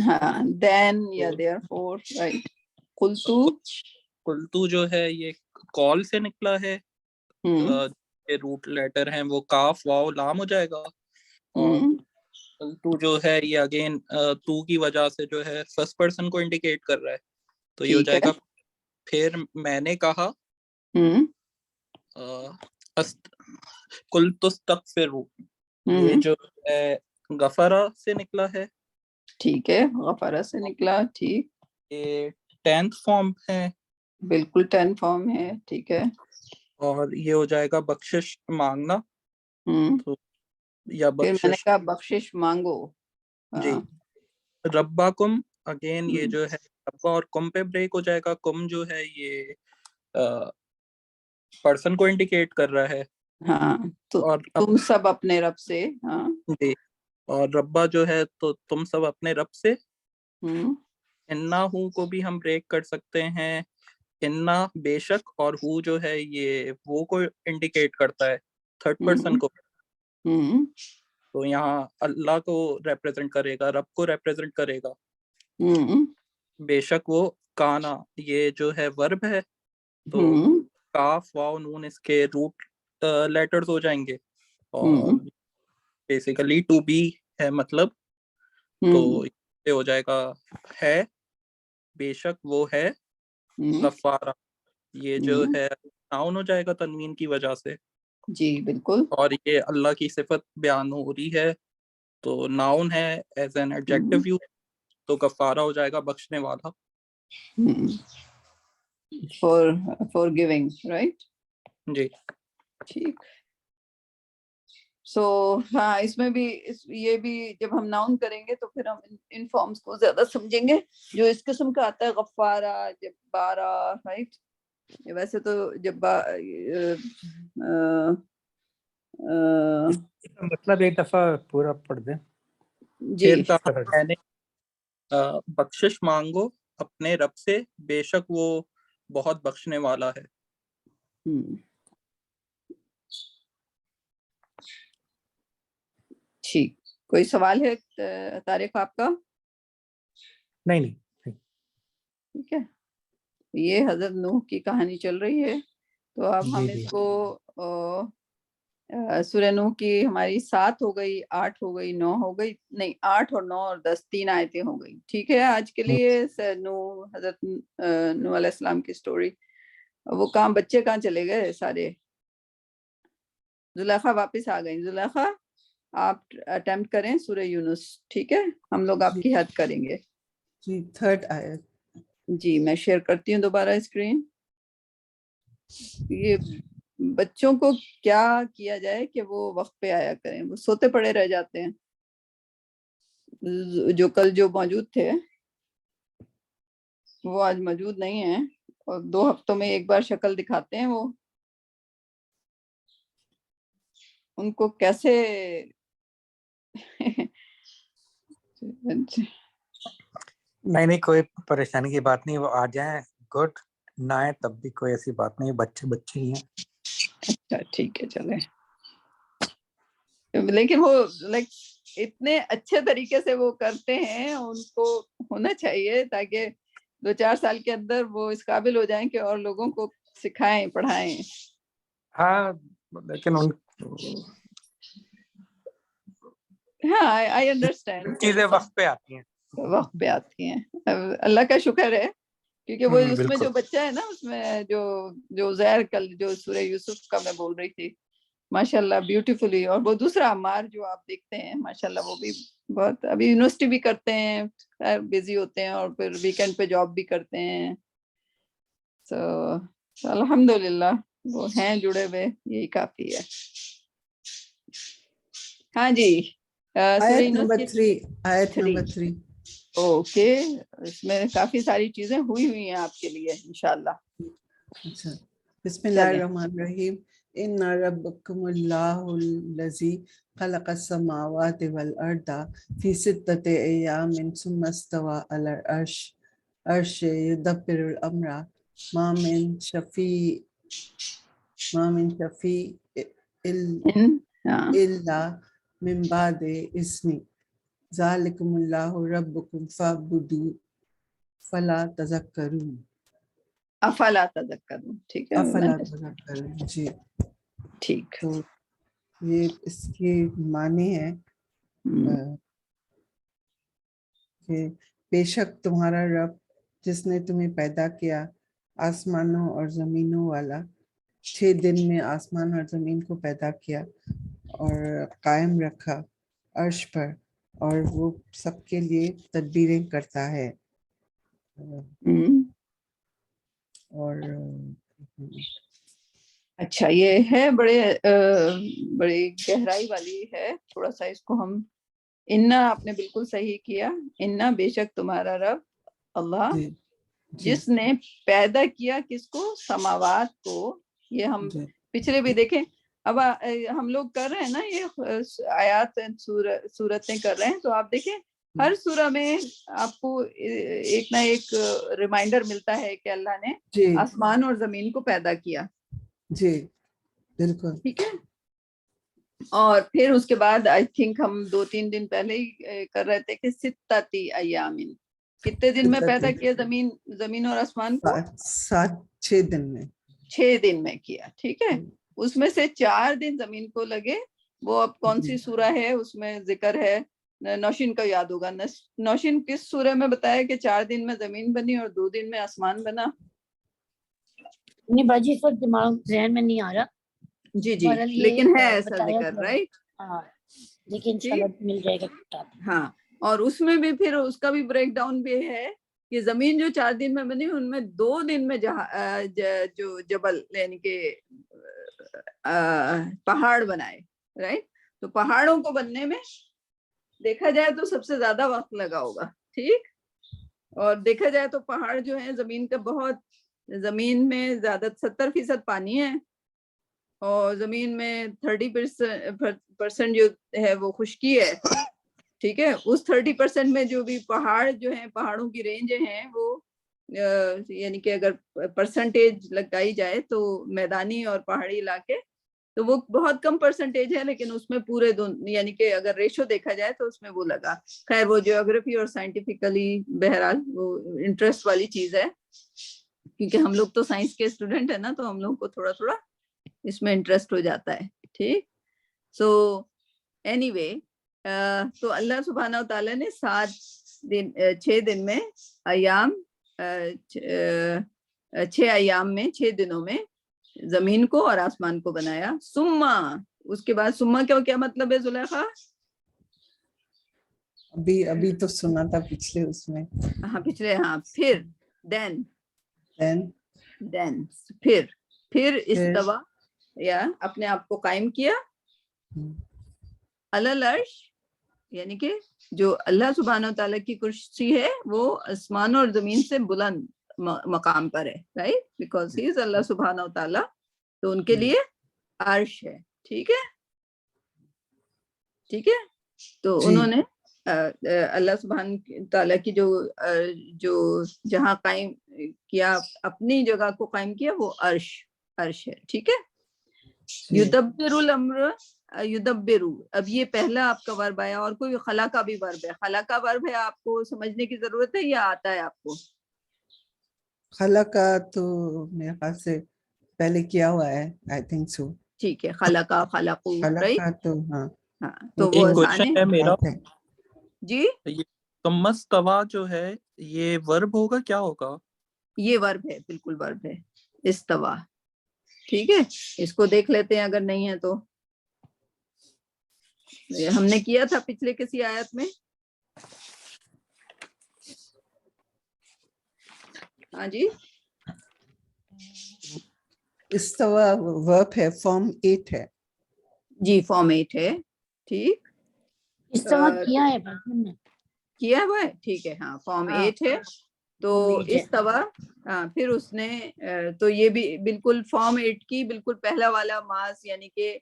Speaker 1: ہاں, then یا therefore, right.
Speaker 7: قلتو جو ہے یہ کال سے نکلا ہے, روٹ لیٹر ہیں وہ کاف واو لام ہو جائے گا. اور قلتو جو ہے یہ اگین تو کی وجہ سے جو ہے فرسٹ پرسن کو انڈیکیٹ کر رہا ہے, تو یہ ہو جائے گا پھر میں نے کہا. قلت استغفروا یہ جو ہے غفرہ سے نکلا ہے,
Speaker 1: ٹھیک ہے, غفرہ سے نکلا, ٹھیک.
Speaker 7: یہ 10th فارم ہے,
Speaker 1: بالکل 10 فارم ہے, ٹھیک ہے.
Speaker 7: اور یہ ہو جائے گا بخشش مانگنا تو یا
Speaker 1: پھر میں نے
Speaker 7: بخشش
Speaker 1: کہا بخشش مانگو.
Speaker 7: جی. ربکم اگین یہ جو ہے ربا اور کم پہ بریک ہو جائے گا. کم جو ہے یہ پرسن کو انڈیکیٹ کر رہا ہے.
Speaker 1: ہاں تو
Speaker 7: اور
Speaker 1: تم سب اپنے رب سے. ہاں
Speaker 7: جی. اور ربا جو ہے تو تم سب اپنے رب سے. انا ہوں کو بھی ہم بریک کر سکتے ہیں. انا بے شک اور ہو جو ہے یہ وہ کو انڈیکیٹ کرتا ہے تھرڈ پرسن کو. تو یہاں اللہ کو ریپریزنٹ کرے گا, رب کو ریپریزنٹ کرے گا. بے شک وہ کانا یہ جو ہے ورب ہے تو کاف واو نون اس کے روٹ لیٹرز ہو جائیں گے اور بیسیکلی ٹو بی ہے مطلب. تو یہ ہو جائے گا ہے بے شک وہ ہے غفارہ. یہ جو ہے ناؤن ہو جائے گا تنوین کی وجہ سے.
Speaker 1: جی بالکل.
Speaker 7: اور یہ اللہ کی صفت بیان ہو رہی ہے تو ناؤن ہے ایز این ایڈجیکٹیو یوز تو غفارہ ہو جائے گا بخشنے والا.
Speaker 1: Four giving right.
Speaker 7: جی
Speaker 1: ٹھیک. سو ہاں اس میں بھی یہ بھی جب ہم ناؤن کریں گے تو پھر ہم ان فارمز کو زیادہ سمجھیں گے جو اس قسم کا آتا ہے غفارہ جبارہ رائٹ. ویسے تو
Speaker 9: مطلب ایک دفعہ پورا پڑھ دیں.
Speaker 1: جی
Speaker 7: بخشش مانگو اپنے رب سے بے شک وہ بہت بخشنے والا ہے.
Speaker 1: ٹھیک. کوئی سوال ہے طارق آپ کا؟
Speaker 9: نہیں.
Speaker 1: ٹھیک ہے. یہ حضرت نوح کی کہانی چل رہی ہے تو اب ہم اس کو سورہ نوح کی ہماری 7 ہو گئی 8 ہو گئی 9 ہو گئی نہیں 8 اور 9 اور 10 3 آیتیں ہو گئی. ٹھیک ہے. آج کے لیے نوح حضرت نوح علیہ السلام کی سٹوری. وہ کہاں بچے کہاں چلے گئے سارے؟ زلیخا واپس آ گئی. زلیخا آپ اٹیمپٹ کریں سورہ یونس. ٹھیک ہے. ہم لوگ آپ کی حد کریں گے.
Speaker 6: جی 3rd آیت.
Speaker 1: جی میں شیئر کرتی ہوں دوبارہ اسکرین. یہ بچوں کو کیا کیا جائے کہ وہ وقت پہ آیا کریں. وہ سوتے پڑے رہ جاتے ہیں. جو کل جو موجود تھے وہ آج موجود نہیں ہیں اور 2 ہفتوں میں ایک بار شکل دکھاتے ہیں. وہ ان کو کیسے
Speaker 9: نہیں کوئی پریشانی کی بات نہیں. وہ آ جائیں گڈ نہ آئے تب بھی کوئی ایسی بات نہیں. بچے ہی ہیں.
Speaker 1: اچھا ٹھیک ہے چلیں. لیکن وہ لائک اتنے اچھے طریقے سے وہ کرتے ہیں. ان کو ہونا چاہیے تاکہ 2-4 سال کے اندر وہ اس قابل ہو جائیں کہ اور لوگوں کو سکھائیں پڑھائیں.
Speaker 9: ہاں لیکن ان
Speaker 1: ہاں آئی انڈرسٹینڈ.
Speaker 9: چیزیں وقت پہ آتی ہیں.
Speaker 1: وقت پہ آتی ہیں. اللہ کا شکر ہے کیونکہ وہ اس میں جو بچہ ہے نا اس میں جو زہر کل جو سورہ یوسف کا میں بول رہی تھی ماشاءاللہ بیوٹیفلی. اور وہ دوسرا عمار جو آپ دیکھتے ہیں ماشاءاللہ وہ بھی بہت ابھی یونیورسٹی بھی کرتے ہیں خیر بزی ہوتے ہیں اور پھر ویکینڈ پہ جاب بھی کرتے ہیں. تو الحمدللہ وہ ہیں جڑے ہوئے یہی کافی ہے. ہاں جی
Speaker 6: آیت نمبر 3.
Speaker 1: اوکے. اس میں کافی ساری چیزیں ہوئی ہیں آپ کے لیے انشاءاللہ.
Speaker 6: اچھا بسم اللہ الرحمن الرحیم. ان ربکم اللہ الذی خلق السماوات والارض فی 6 ایام ثم استوى علی العرش یدبر الامر ما من شفیع الا من بعد اذنہ ذالکم اللہ ربکم فاعبدوہ فلا تذکرون.
Speaker 1: افلا تذکرون. ٹھیک ہے
Speaker 6: افلا تذکرون. جی
Speaker 1: ٹھیک.
Speaker 6: تو یہ اس کے معنی ہے کہ بے شک تمہارا رب جس نے تمہیں پیدا کیا آسمانوں اور زمینوں والا 6 دن میں آسمان اور زمین کو پیدا کیا اور قائم رکھا عرش پر اور وہ سب کے لیے تدبیریں کرتا ہے. اور
Speaker 1: اچھا یہ ہے بڑی گہرائی والی ہے تھوڑا سا، اس کو ہم انا آپ نے بالکل صحیح کیا، انا بے شک تمہارا رب اللہ
Speaker 6: جی جی
Speaker 1: جس نے پیدا کیا کس کو، سماوات کو. یہ ہم
Speaker 6: جی
Speaker 1: پچھلے بھی دیکھیں. اب ہم لوگ کر رہے ہیں نا یہ آیات سورتیں کر رہے ہیں، تو آپ دیکھیں ہر سورہ میں آپ کو ایک نہ ایک ریمائنڈر ملتا ہے کہ اللہ نے
Speaker 6: جی
Speaker 1: آسمان اور زمین کو پیدا کیا.
Speaker 6: جی بالکل.
Speaker 1: ٹھیک ہے. اور پھر اس کے بعد آئی تھنک ہم 2-3 دن پہلے ہی کر رہے تھے کہ ستتی ایامن، کتنے دن میں پیدا کیا زمین اور آسمان کو؟
Speaker 6: 6 دن میں.
Speaker 1: 6 دن میں کیا. ٹھیک ہے. اس میں سے 4 دن زمین کو لگے. وہ اب کون سی سورہ ہے اس میں ذکر ہے، نوشین کا یاد ہوگا. نوشین کس سورہ میں بتایا کہ 4 دن میں زمین بنی اور 2 دن میں آسمان بنا؟
Speaker 8: نہیں باجی اس وقت دماغ ذہن میں نہیں آ رہا.
Speaker 1: جی جی لیکن ہے ایسا ذکر رائٹ.
Speaker 8: ہاں لیکن انشاءاللہ مل جائے گا.
Speaker 1: ہاں اور اس میں بھی پھر اس کا بھی بریک ڈاؤن بھی ہے کہ زمین جو 4 دن میں بنی ان میں 2 دن میں جو جبل یعنی کہ پہاڑ بنائے رائٹ. تو پہاڑوں کو بننے میں دیکھا جائے تو سب سے زیادہ وقت لگا ہوگا. ٹھیک. اور دیکھا جائے تو پہاڑ جو ہیں زمین کا بہت، زمین میں زیادہ 70% پانی ہے اور زمین میں 30% جو ہے وہ خشکی ہے. ٹھیک ہے. اس 30% میں جو بھی پہاڑ جو ہیں، پہاڑوں کی رینج ہیں وہ یعنی کہ اگر پرسنٹیج لگائی جائے تو میدانی اور پہاڑی علاقے تو وہ بہت کم پرسنٹیج ہے، لیکن اس میں پورے یعنی کہ اگر ریشو دیکھا جائے تو اس میں وہ لگا. خیر وہ جیوگرافی اور سائنٹیفکلی بہرحال وہ انٹرسٹ والی چیز ہے، کیونکہ ہم لوگ تو سائنس کے اسٹوڈنٹ ہیں نا، تو ہم لوگ کو تھوڑا تھوڑا اس میں انٹرسٹ ہو جاتا ہے. ٹھیک. سو اینی وے تو اللہ سبحانہ و تعالیٰ نے 6 دن میں ایام 6 ایام میں 6 دنوں میں زمین کو اور آسمان کو بنایا. سما اس کے بعد سما کیا مطلب ہے زلیخا؟
Speaker 6: ابھی تو سنا تھا پچھلے اس میں.
Speaker 1: ہاں پچھلے. ہاں پھر دین پھر استوا یا اپنے آپ کو قائم کیا علی العرش، یعنی کہ جو اللہ سبحانہ و تعالیٰ کی کرسی ہے وہ آسمان اور زمین سے بلند مقام پر ہے رائٹ، بیکاز ہی از اللہ سبحانہ و تعالیٰ، تو ان کے لیے عرش ہے. ٹھیک ہے. ٹھیک ہے. تو انہوں نے اللہ سبحانہ تعالیٰ کی جو جہاں قائم کیا، اپنی جگہ کو قائم کیا، وہ عرش ہے. ٹھیک ہے. یدبر الامر یدبرو. اب یہ پہلا آپ کا ورب آیا، اور کوئی خلا کا بھی ورب ہے. خلا کا ورب ہے آپ کو سمجھنے کی ضرورت ہے یا آتا ہے آپ کو؟
Speaker 6: خلا کا تو میرے خیال سے پہلے کیا ہوا ہے آئی تھنک سو.
Speaker 1: ٹھیک ہے. خلقا خلقو رائٹ.
Speaker 6: تو ہاں
Speaker 1: تو وہ
Speaker 7: ایک کوشچن ہے میرا.
Speaker 1: جی
Speaker 7: ثم استوى جو ہے یہ ورب ہوگا کیا ہوگا؟
Speaker 1: یہ ورب ہے، بالکل ورب ہے استوا. ٹھیک ہے. اس کو دیکھ لیتے ہیں اگر نہیں ہے تو. ہم نے کیا تھا پچھلے کسی آیت میں. ہاں جی
Speaker 6: استوا ورب ہے، فارم 8 ہے.
Speaker 1: جی فارم 8 ہے. ٹھیک.
Speaker 8: استوا کیا ہے نے
Speaker 1: کیا ہوا ہے. ٹھیک ہے. ہاں فارم 8 ہے. تو استوا پھر اس نے تو یہ بھی بالکل فارم 8 کی بالکل پہلا والا ماس یعنی کہ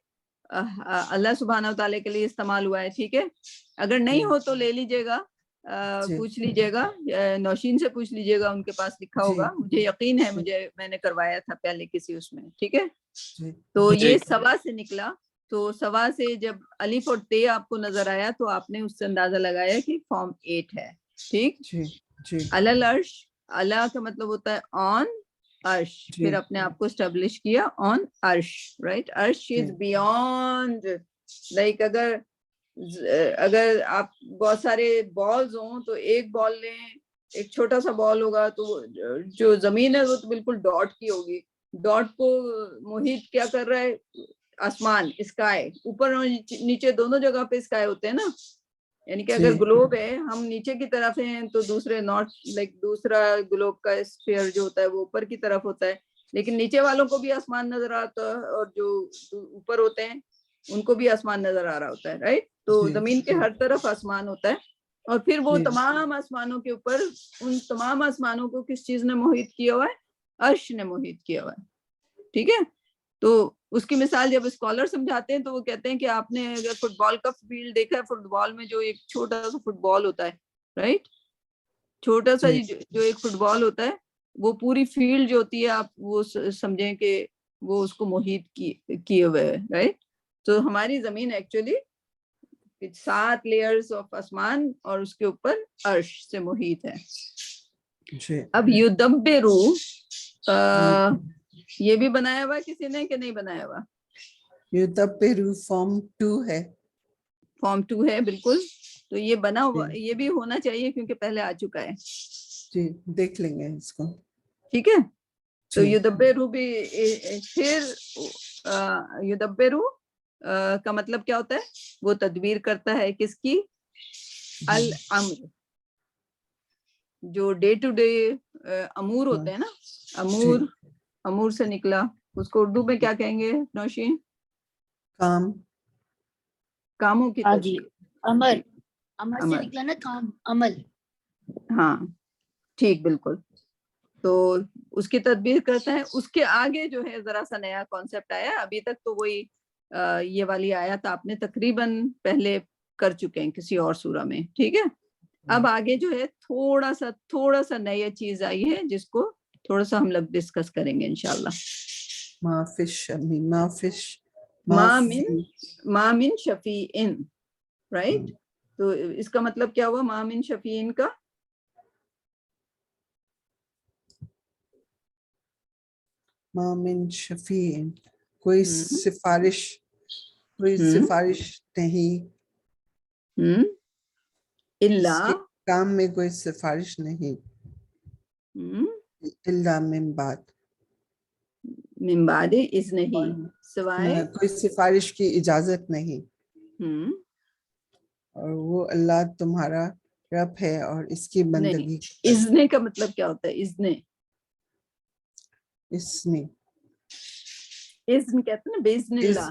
Speaker 1: اللہ سبحانہ و تعالیٰ کے لیے استعمال ہوا ہے. ٹھیک ہے. اگر نہیں ہو تو لے لیجیے گا، پوچھ لیجیے گا، نوشین سے پوچھ لیجیے گا، ان کے پاس لکھا ہوگا. مجھے یقین ہے، میں نے کروایا تھا پہلے کسی اس میں. ٹھیک ہے. تو یہ سوا سے نکلا. تو سوا سے جب الف اور تے آپ کو نظر آیا تو آپ نے اس سے اندازہ لگایا کہ فارم 8 ہے. ٹھیک. علی عرش، اللہ کا مطلب ہوتا ہے آن عرش. پھر اپنے آپ کو اسٹیبلش کیا آن عرش رائٹ. عرش از بیونڈ. لائک اگر آپ بہت سارے بالز ہوں تو ایک بال لیں، ایک چھوٹا سا بال ہوگا تو جو زمین ہے وہ تو بالکل ڈاٹ کی ہوگی. ڈاٹ کو محیط کیا کر رہا ہے؟ آسمان، اسکائی. اوپر اور نیچے دونوں جگہ پہ اسکائی ہوتے ہیں نا. یعنی کہ اگر گلوب ہے، ہم نیچے کی طرف ہیں تو دوسرے نارتھ لائک دوسرا گلوب کا اسفیئر جو ہوتا ہے وہ اوپر کی طرف ہوتا ہے. لیکن نیچے والوں کو بھی آسمان نظر آتا ہے اور جو اوپر ہوتے ہیں ان کو بھی آسمان نظر آ رہا ہوتا ہے, رائٹ. تو
Speaker 6: جی
Speaker 1: زمین کے ہر طرف آسمان ہوتا ہے, اور پھر وہ
Speaker 6: جی
Speaker 1: تمام آسمانوں کے اوپر ان تمام آسمانوں کو کس چیز نے محیط کیا ہوا ہے؟ عرش نے محیط کیا ہوا ہے. ٹھیک ہے, تو اس کی مثال جب اسکالر سمجھاتے ہیں تو وہ کہتے ہیں کہ آپ نے اگر فٹ بال کا فیلڈ دیکھا ہے, فٹ بال میں جو ایک چھوٹا سا فٹ بال ہوتا ہے, رائٹ, چھوٹا سا
Speaker 6: جی
Speaker 1: جو ایک فٹ بال ہوتا ہے, وہ پوری فیلڈ جو ہوتی ہے آپ وہ سمجھیں کہ وہ اس کو محیط کیے ہوئے ہے, رائٹ. تو ہماری زمین ایکچولی 7 لیئرز آف آسمان اور اس کے اوپر عرش سے محیط ہے.
Speaker 6: جی
Speaker 1: اب یدبرو یہ بھی بنایا ہوا کسی نے کہ نہیں بنایا ہوا؟
Speaker 6: یدبرو فارم 2 ہے.
Speaker 1: فارم 2 ہے بالکل. تو یہ بنا ہوا,
Speaker 6: جی
Speaker 1: یہ بھی ہونا چاہیے کیونکہ پہلے آ چکا ہے.
Speaker 6: جی دیکھ لیں گے اس کو.
Speaker 1: ٹھیک ہے, تو
Speaker 6: جی
Speaker 1: یدبرو بھی پھر یدبرو کا مطلب کیا ہوتا ہے؟ وہ تدبیر کرتا ہے کس کی؟ الامر, جو ڈے ٹو ڈے امور ہوتے ہیں نا,
Speaker 6: جی
Speaker 1: امور سے نکلا, اس کو اردو میں کیا کہیں گے نوشین؟
Speaker 6: کام.
Speaker 1: کاموں کی
Speaker 8: ہاں جی,
Speaker 1: تدبیر.
Speaker 8: امر, امر سے
Speaker 1: عمل,
Speaker 8: نکلا نا کام, عمل.
Speaker 1: ہاں ٹھیک بالکل. تو اس کی تدبیر کرتا ہے. اس کے آگے جو ہے ذرا سا نیا کانسیپٹ آیا, ابھی تک تو وہی یہ والی آیت آپ نے تقریباً پہلے کر چکے ہیں کسی اور سورہ میں. ٹھیک ہے, اب آگے جو ہے تھوڑا سا نئی چیز آئی ہے جس کو تھوڑا سا ہم لوگ ڈسکس کریں گے انشاءاللہ. ما من شفیعن, رائٹ. تو اس کا مطلب کیا ہوا ما من شفیعن کا؟
Speaker 6: ما من شفیع, کوئی سفارش نہیں.
Speaker 1: الا
Speaker 6: اس کے کام میں کوئی سفارش نہیں. الا من بعد
Speaker 1: اذنہ, سوائے
Speaker 6: کوئی سفارش کی اجازت نہیں. اور وہ اللہ تمہارا رب ہے اور اس کی بندگی.
Speaker 1: اذن کا مطلب کیا ہوتا ہے؟ اذن کہتے ہیں نا باذن اللہ,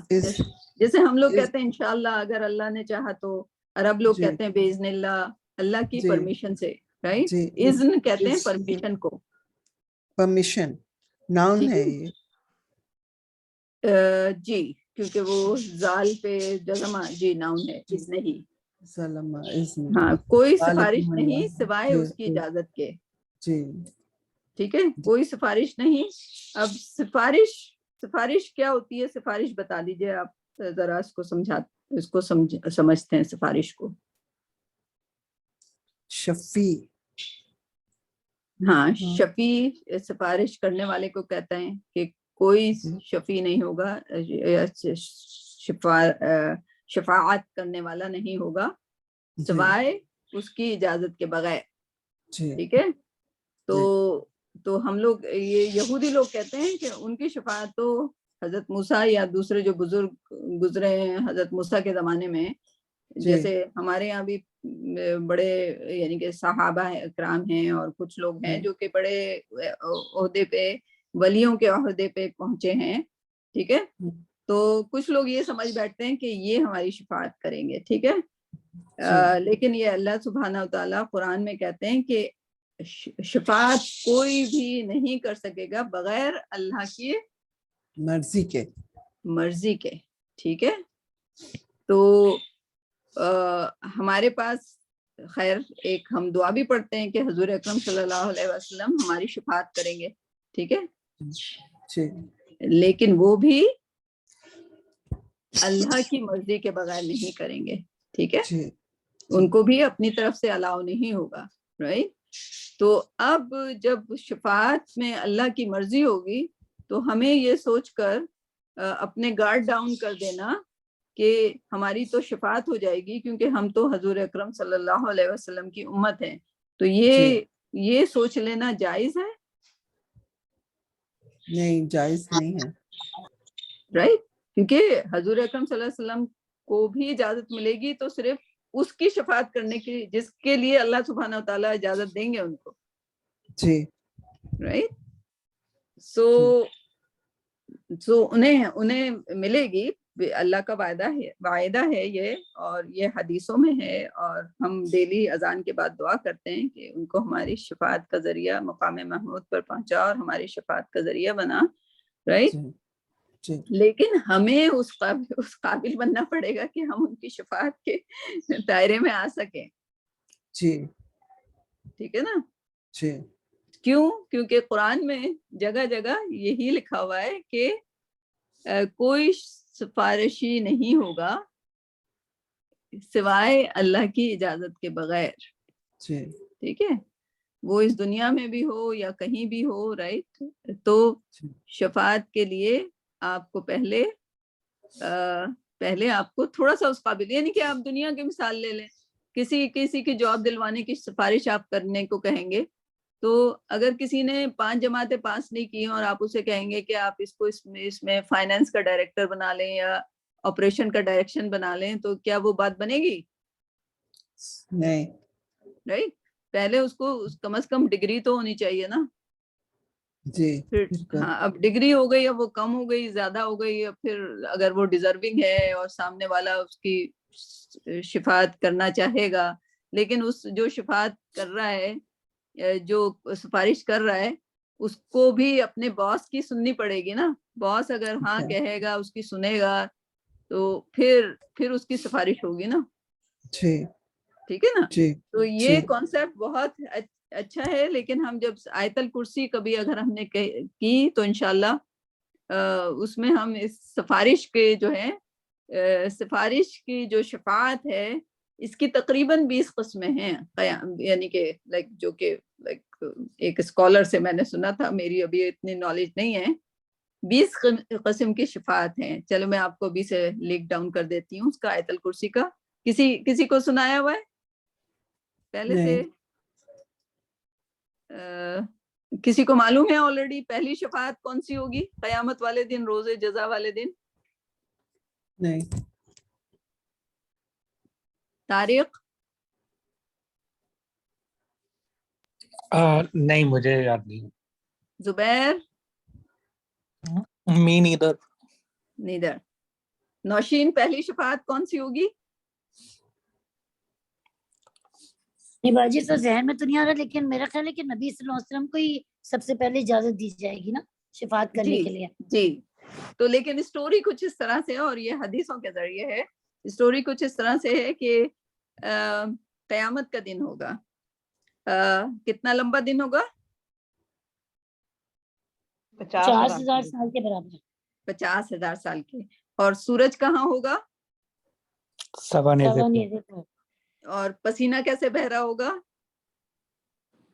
Speaker 1: جیسے ہم لوگ کہتے ہیں انشاءاللہ اگر اللہ نے چاہا تو, عرب لوگ کہتے ہیں باذن اللہ, اللہ کی پرمیشن سے, رائٹ. اذن کہتے ہیں پرمیشن کو.
Speaker 6: پرمیشن ناؤن ہے یہ.
Speaker 1: جی کیونکہ وہ زال پہ جزم, جی ناؤن ہے. اذن ہی, ہاں, کوئی سفارش نہیں سوائے اس کی اجازت کے.
Speaker 6: جی
Speaker 1: ٹھیک ہے, کوئی سفارش نہیں. اب سفارش کیا ہوتی ہے؟ سفارش بتا دیجئے آپ ذرا, اس کو سمجھتے ہیں سفارش کو.
Speaker 6: شفیع,
Speaker 1: ہاں, شفیع سفارش کرنے والے کو کہتا ہے کہ کوئی شفیع نہیں ہوگا, شفاعت کرنے والا نہیں ہوگا سوائے اس کی اجازت کے بغیر. ٹھیک ہے, تو ہم لوگ یہ یہودی لوگ کہتے ہیں کہ ان کی شفاعت تو حضرت موسیٰ یا دوسرے جو بزرگ گزرے ہیں حضرت موسیٰ کے زمانے میں, جیسے ہمارے یہاں بھی بڑے یعنی کہ صحابہ اکرام ہیں اور کچھ لوگ ہیں جو کہ بڑے عہدے پہ, ولیوں کے عہدے پہ پہنچے ہیں. ٹھیک ہے, تو کچھ لوگ یہ سمجھ بیٹھتے ہیں کہ یہ ہماری شفاعت کریں گے. ٹھیک ہے, لیکن یہ اللہ سبحانہ وتعالیٰ قرآن میں کہتے ہیں کہ شفاعت کوئی بھی نہیں کر سکے گا بغیر اللہ کی مرضی کے. ٹھیک ہے, تو ہمارے پاس خیر ایک ہم دعا بھی پڑھتے ہیں کہ حضور اکرم صلی اللہ علیہ وسلم ہماری شفاعت کریں گے. ٹھیک ہے, لیکن وہ بھی اللہ کی مرضی کے بغیر نہیں کریں گے. ٹھیک ہے, ان کو بھی اپنی طرف سے الاؤ نہیں ہوگا, رائٹ. تو اب جب شفاعت میں اللہ کی مرضی ہوگی تو ہمیں یہ سوچ کر اپنے گارڈ ڈاؤن کر دینا کہ ہماری تو شفاعت ہو جائے گی کیونکہ ہم تو حضور اکرم صلی اللہ علیہ وسلم کی امت ہیں. تو یہ سوچ لینا جائز ہے؟
Speaker 6: نہیں, جائز نہیں ہے,
Speaker 1: رائٹ. کیونکہ حضور اکرم صلی اللہ علیہ وسلم کو بھی اجازت ملے گی تو صرف اس کی شفاعت کرنے کی جس کے لیے اللہ سبحانہ و تعالیٰ اجازت دیں گے ان کو.
Speaker 6: جی
Speaker 1: رائٹ. سو انہیں ملے گی، اللہ کا وعدہ ہے یہ، اور یہ حدیثوں میں ہے، اور ہم ڈیلی اذان کے بعد دعا کرتے ہیں کہ ان کو ہماری شفاعت کا ذریعہ مقام محمود پر پہنچا اور ہماری شفاعت کا ذریعہ بنا، رائٹ؟ لیکن ہمیں اس قابل بننا پڑے گا کہ ہم ان کی شفاعت کے دائرے میں آ سکیں.
Speaker 6: جی
Speaker 1: ٹھیک ہے نا؟
Speaker 6: جی.
Speaker 1: کیونکہ قرآن میں جگہ جگہ یہی لکھا ہوا ہے کہ کوئی سفارشی نہیں ہوگا سوائے اللہ کی اجازت کے بغیر. ٹھیک ہے، وہ اس دنیا میں بھی ہو یا کہیں بھی ہو، رائٹ؟ تو شفاعت کے لیے آپ کو پہلے آپ کو تھوڑا سا اس قابل، یعنی کہ آپ دنیا کی مثال لے لیں، کسی کی جاب دلوانے کی سفارش آپ کرنے کو کہیں گے، تو اگر کسی نے 5 جماعتیں پاس نہیں کی اور آپ اسے کہیں گے کہ آپ اس کو اس میں فائنانس کا ڈائریکٹر بنا لیں یا آپریشن کا ڈائریکشن بنا لیں، تو کیا وہ بات بنے گی؟
Speaker 6: نہیں.
Speaker 1: رائٹ؟ پہلے اس کو کم از کم ڈگری تو ہونی چاہیے نا.
Speaker 6: جی.
Speaker 1: ہاں، اب ڈگری ہو گئی، اب وہ کم ہو گئی، زیادہ ہو گئی، اب پھر اگر وہ ڈیزرونگ ہے اور سامنے والا اس کی شفاعت کرنا چاہے گا، لیکن اس جو شفاعت کر رہا ہے، جو سفارش کر رہا ہے، اس کو بھی اپنے باس کی سننی پڑے گی نا. باس اگر ہاں کہے گا، اس کی سنے گا، تو پھر اس کی سفارش ہوگی نا. ٹھیک ہے نا؟ تو یہ کانسیپٹ بہت اچھا ہے، لیکن ہم جب آیت الکرسی کبھی اگر ہم نے کی تو انشاءاللہ اس میں ہم اس سفارش کے جو ہے، سفارش کی جو شفاعت ہے، اس کی تقریباً 20 قسمیں ہیں. یعنی کہ جو کہ ایک اسکالر سے میں نے سنا تھا، میری ابھی اتنی نالج نہیں ہے، 20 قسم کی شفاعت ہیں. چلو میں آپ کو ابھی سے لنک ڈاؤن کر دیتی ہوں اس کا، آیت الکرسی کا. کسی کو سنایا ہوا ہے پہلے سے؟ کسی کو معلوم ہے آلریڈی پہلی شفاعت کون سی ہوگی قیامت والے دن، روز جزا والے دن؟
Speaker 6: نہیں.
Speaker 1: طارق؟
Speaker 9: نہیں، مجھے یاد نہیں.
Speaker 1: زبیر؟
Speaker 7: می نیدر.
Speaker 1: نوشین، پہلی شفاعت کون سی ہوگی؟
Speaker 8: نہیں باجی، تو ذہن میں تو نہیں آ رہا، لیکن میرا خیال ہے کہ نبی صلی اللہ علیہ وسلم کو ہی سب سے پہلے اجازت دی جائے گی نا شفاعت کرنے کے لیے.
Speaker 1: جی. تو لیکن اسٹوری کچھ اس طرح سے، اور یہ حدیثوں کے ذریعے ہے، اسٹوری کچھ اس طرح سے ہے کہ قیامت کا دن ہوگا. کتنا لمبا دن ہوگا؟
Speaker 8: 50,000 سال کے برابر.
Speaker 1: 50,000 سال کے. اور سورج کہاں ہوگا؟ اور پسینہ کیسے بہ رہا ہوگا؟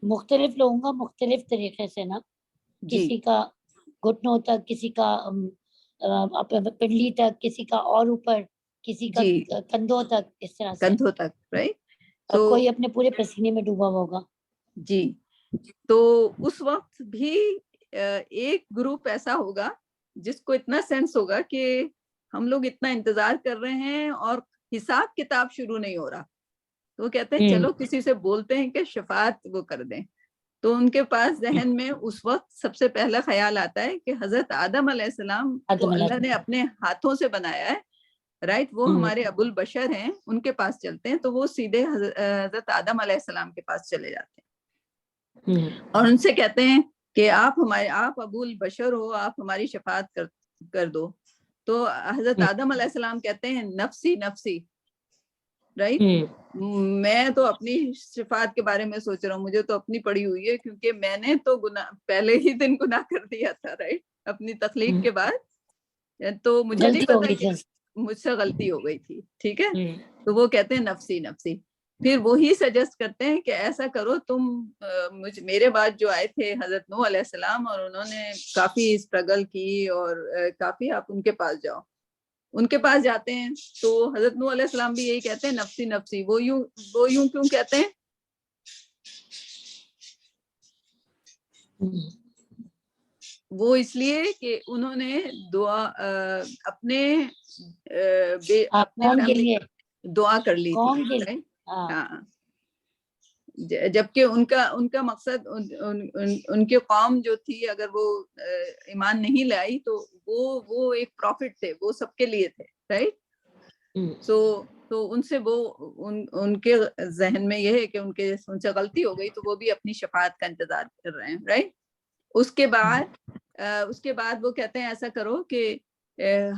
Speaker 8: مختلف لوگوں کا مختلف طریقے سے نا، کسی کا گھٹنوں تک، کسی کا پنڈلی تک، کسی کا اور اوپر، کسی کا کندھوں تک، اس طرح سے
Speaker 1: کندھوں تک، رائٹ؟
Speaker 8: تو کوئی اپنے پورے پسینے میں ڈوبا ہوگا.
Speaker 1: جی. تو اس وقت بھی ایک گروپ ایسا ہوگا جس کو اتنا سینس ہوگا کہ ہم لوگ اتنا انتظار کر رہے ہیں اور حساب کتاب شروع نہیں ہو رہا، تو وہ کہتے ہیں چلو کسی سے بولتے ہیں کہ شفاعت وہ کر دیں. تو ان کے پاس ذہن میں اس وقت سب سے پہلا خیال آتا ہے کہ حضرت آدم علیہ السلام کو اللہ نے اپنے ہاتھوں سے بنایا ہے، رائٹ؟ وہ ہمارے ابو البشر ہیں، ان کے پاس چلتے ہیں. تو وہ سیدھے حضرت آدم علیہ السلام کے پاس چلے جاتے ہیں اور ان سے کہتے ہیں کہ آپ ابو البشر ہو، آپ ہماری شفاعت کر دو. تو حضرت آدم علیہ السلام کہتے ہیں نفسی نفسی، رائٹ؟ میں تو اپنی شفاعت کے بارے میں سوچ رہا ہوں، مجھے تو اپنی پڑی ہوئی ہے، کیونکہ میں نے تو پہلے ہی دن گناہ کر دیا تھا، رائٹ؟ اپنی تخلیق کے بعد. تو مجھے نہیں پتا کہ مجھ سے غلطی ہو گئی تھی. ٹھیک ہے؟ تو وہ کہتے ہیں نفسی نفسی. پھر وہی سجیسٹ کرتے ہیں کہ ایسا کرو، تم میرے بعد جو آئے تھے حضرت نوح علیہ السلام، اور انہوں نے کافی اسٹرگل کی اور کافی، آپ ان کے پاس جاؤ. ان کے پاس جاتے ہیں تو حضرت نوح علیہ السلام بھی یہی کہتے ہیں نفسی نفسی. وہ یوں کیوں کہتے ہیں؟ وہ اس لیے کہ انہوں نے اپنے فیملی دعا کر لی تھی. ہاں، جبکہ ان کا مقصد ان کی قوم جو تھی اگر وہ ایمان نہیں لائی تو وہ ایک پروفٹ تھے, وہ سب کے لیے تھے, رائٹ. تو ان سے وہ ان کے ذہن میں یہ ہے کہ ان سے غلطی ہو گئی تو وہ بھی اپنی شفاعت کا انتظار کر رہے ہیں, رائٹ. اس کے بعد وہ کہتے ہیں ایسا کرو کہ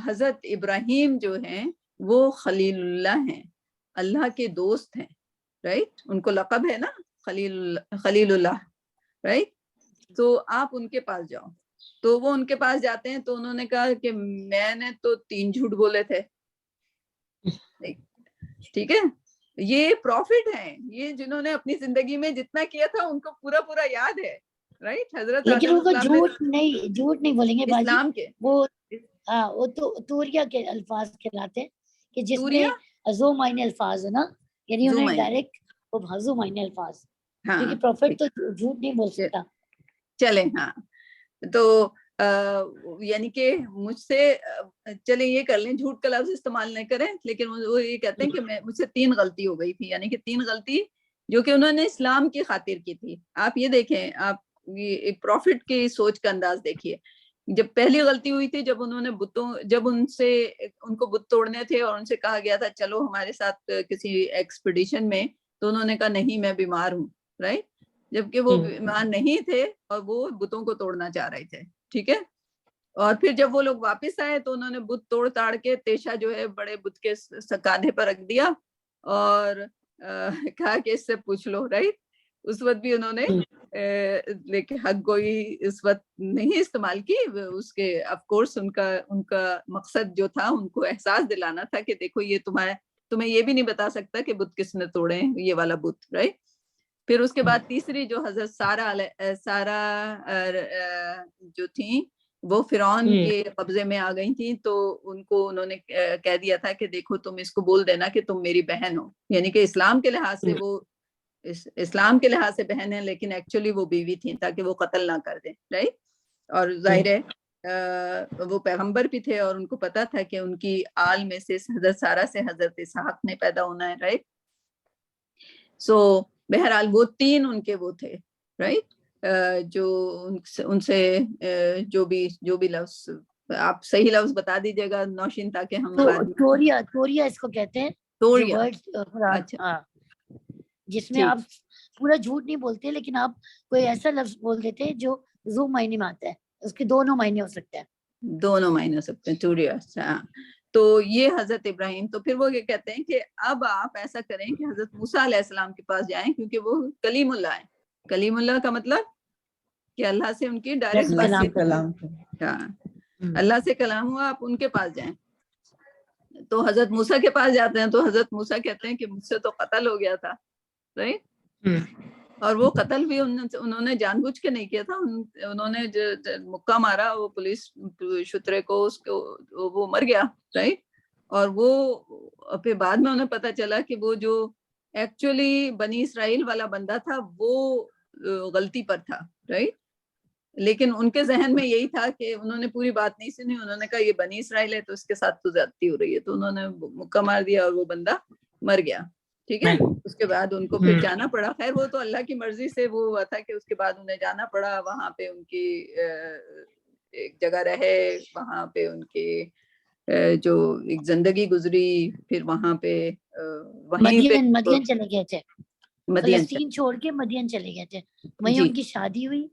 Speaker 1: حضرت ابراہیم جو ہیں وہ خلیل اللہ ہیں, اللہ کے دوست ہیں, رائٹ. ان کو لقب ہے نا خلیل اللہ, رائٹ. تو آپ ان کے پاس جاؤ. تو وہ ان کے پاس جاتے ہیں تو انہوں نے کہا کہ میں نے تو 3 جھوٹ بولے تھے, ٹھیک ہے. یہ پروفٹ ہیں, یہ جنہوں نے اپنی زندگی میں جتنا کیا تھا ان کو پورا یاد ہے, رائٹ. حضرت
Speaker 8: لیکن ان کو جھوٹ نہیں بولیں گے باجی,
Speaker 1: اسلام کے
Speaker 8: وہ تو توریہ کے الفاظ کہلاتے ہیں کہ جس میں ازو معنی الفاظ ہے نا, یعنی انہیں ڈائریکٹ وہ بھازو معنی الفاظ, کیونکہ پروفٹ تو جھوٹ نہیں بول سکتا.
Speaker 1: چلے ہاں, تو یعنی کہ مجھ سے چلے یہ کر لیں, جھوٹ کا لفظ استعمال نہیں کریں, لیکن وہ یہ کہتے ہیں کہ مجھ سے 3 غلطی ہو گئی تھی, یعنی کہ 3 غلطی جو کہ انہوں نے اسلام کی خاطر کی تھی. آپ یہ دیکھیں, آپ ایک پروفٹ کی سوچ کا انداز دیکھیے. جب پہلی غلطی ہوئی تھی جب انہوں نے جب ان کو بت توڑنے تھے اور ان سے کہا گیا تھا چلو ہمارے ساتھ کسی ایکسپیڈیشن میں, تو انہوں نے کہا نہیں میں بیمار ہوں, رائٹ. جبکہ وہ بیمار نہیں تھے اور وہ بتوں کو توڑنا چاہ رہے تھے, ٹھیک ہے. اور پھر جب وہ لوگ واپس آئے تو انہوں نے بت توڑ تاڑ کے تیشا جو ہے بڑے بت کے کاندھے پر رکھ دیا اور کہا کہ اس سے پوچھ لو, رائٹ. اس وقت بھی انہوں نے لیکن حق گوئی اس وقت نہیں استعمال کی. اس کے آف کورس ان کا مقصد جو تھا ان کو احساس دلانا تھا کہ دیکھو یہ تمہیں یہ بھی نہیں بتا سکتا کہ بت کس نے توڑے, یہ والا بت, رائٹ. پھر اس کے بعد تیسری جو حضرت سارا جو تھیں وہ فرعون کے قبضے میں آ گئی تھیں, تو ان کو انہوں نے کہہ دیا تھا کہ دیکھو تم اس کو بول دینا کہ تم میری بہن ہو, یعنی کہ اسلام کے لحاظ سے وہ اسلام کے لحاظ سے بہن ہے لیکن ایکچولی وہ بیوی تھیں تاکہ وہ قتل نہ کر دیں, رائٹ. اور ظاہر ہے وہ پیغمبر بھی تھے اور ان کو پتا تھا کہ ان کی آل میں سے حضرت سارا سے حضرت اسحاق نے پیدا ہونا ہے, رائٹ. سو بہرحال وہ 3 ان کے وہ تھے, رائٹ. جو ان سے جو بھی لفظ آپ صحیح لفظ بتا دیجیے گا نوشین, تاکہ ہم
Speaker 8: توریہ اس کو کہتے ہیں,
Speaker 1: اچھا,
Speaker 8: جس میں آپ پورا جھوٹ نہیں بولتے لیکن آپ کوئی ایسا لفظ بول دیتے ہیں جو زو معنی میں آتا ہے, اس کے دونوں معنی ہو سکتے ہیں,
Speaker 1: دونوں معنی ہو سکتے ہیں, توریہ. تو یہ حضرت ابراہیم. تو پھر وہ یہ کہتے ہیں کہ اب آپ ایسا کریں کہ حضرت موسیٰ علیہ السلام کے پاس جائیں, کیونکہ وہ کلیم اللہ ہیں. کلیم اللہ کا مطلب کہ اللہ سے ان کی ڈائریکٹ بات, اللہ سے کلام ہوا, آپ ان کے پاس جائیں. تو حضرت موسیٰ کے پاس جاتے ہیں تو حضرت موسیٰ کہتے ہیں کہ مجھ سے تو قتل ہو گیا تھا, رائٹ. اور وہ قتل بھی انہوں نے جان بوجھ کے نہیں کیا تھا, انہوں نے مکہ مارا وہ پولیس شترے کو, اس کو وہ مر گیا, رائٹ. اور وہ پھر بعد میں انہیں پتا چلا کہ وہ جو ایکچولی بنی اسرائیل والا بندہ تھا وہ غلطی پر تھا, رائٹ. لیکن ان کے ذہن میں یہی تھا کہ انہوں نے پوری بات نہیں سنی, انہوں نے کہا یہ بنی اسرائیل ہے تو اس کے ساتھ تو زیادتی ہو رہی ہے, تو انہوں نے مکہ مار دیا اور وہ بندہ مر گیا, ٹھیک ہے. اس کے بعد ان کو پھر جانا پڑا, خیر وہ تو اللہ کی مرضی سے وہ ہوا تھا کہ اس کے بعد انہیں جانا پڑا, وہاں پہ ان کی ایک جگہ رہے, وہاں پہ ان کی جو ایک زندگی گزری, پھر وہاں پہ
Speaker 8: مدین چلے گئے تھے, فلسطین چھوڑ کے مدین چلے گئے تھے, وہیں ان کی شادی ہوئی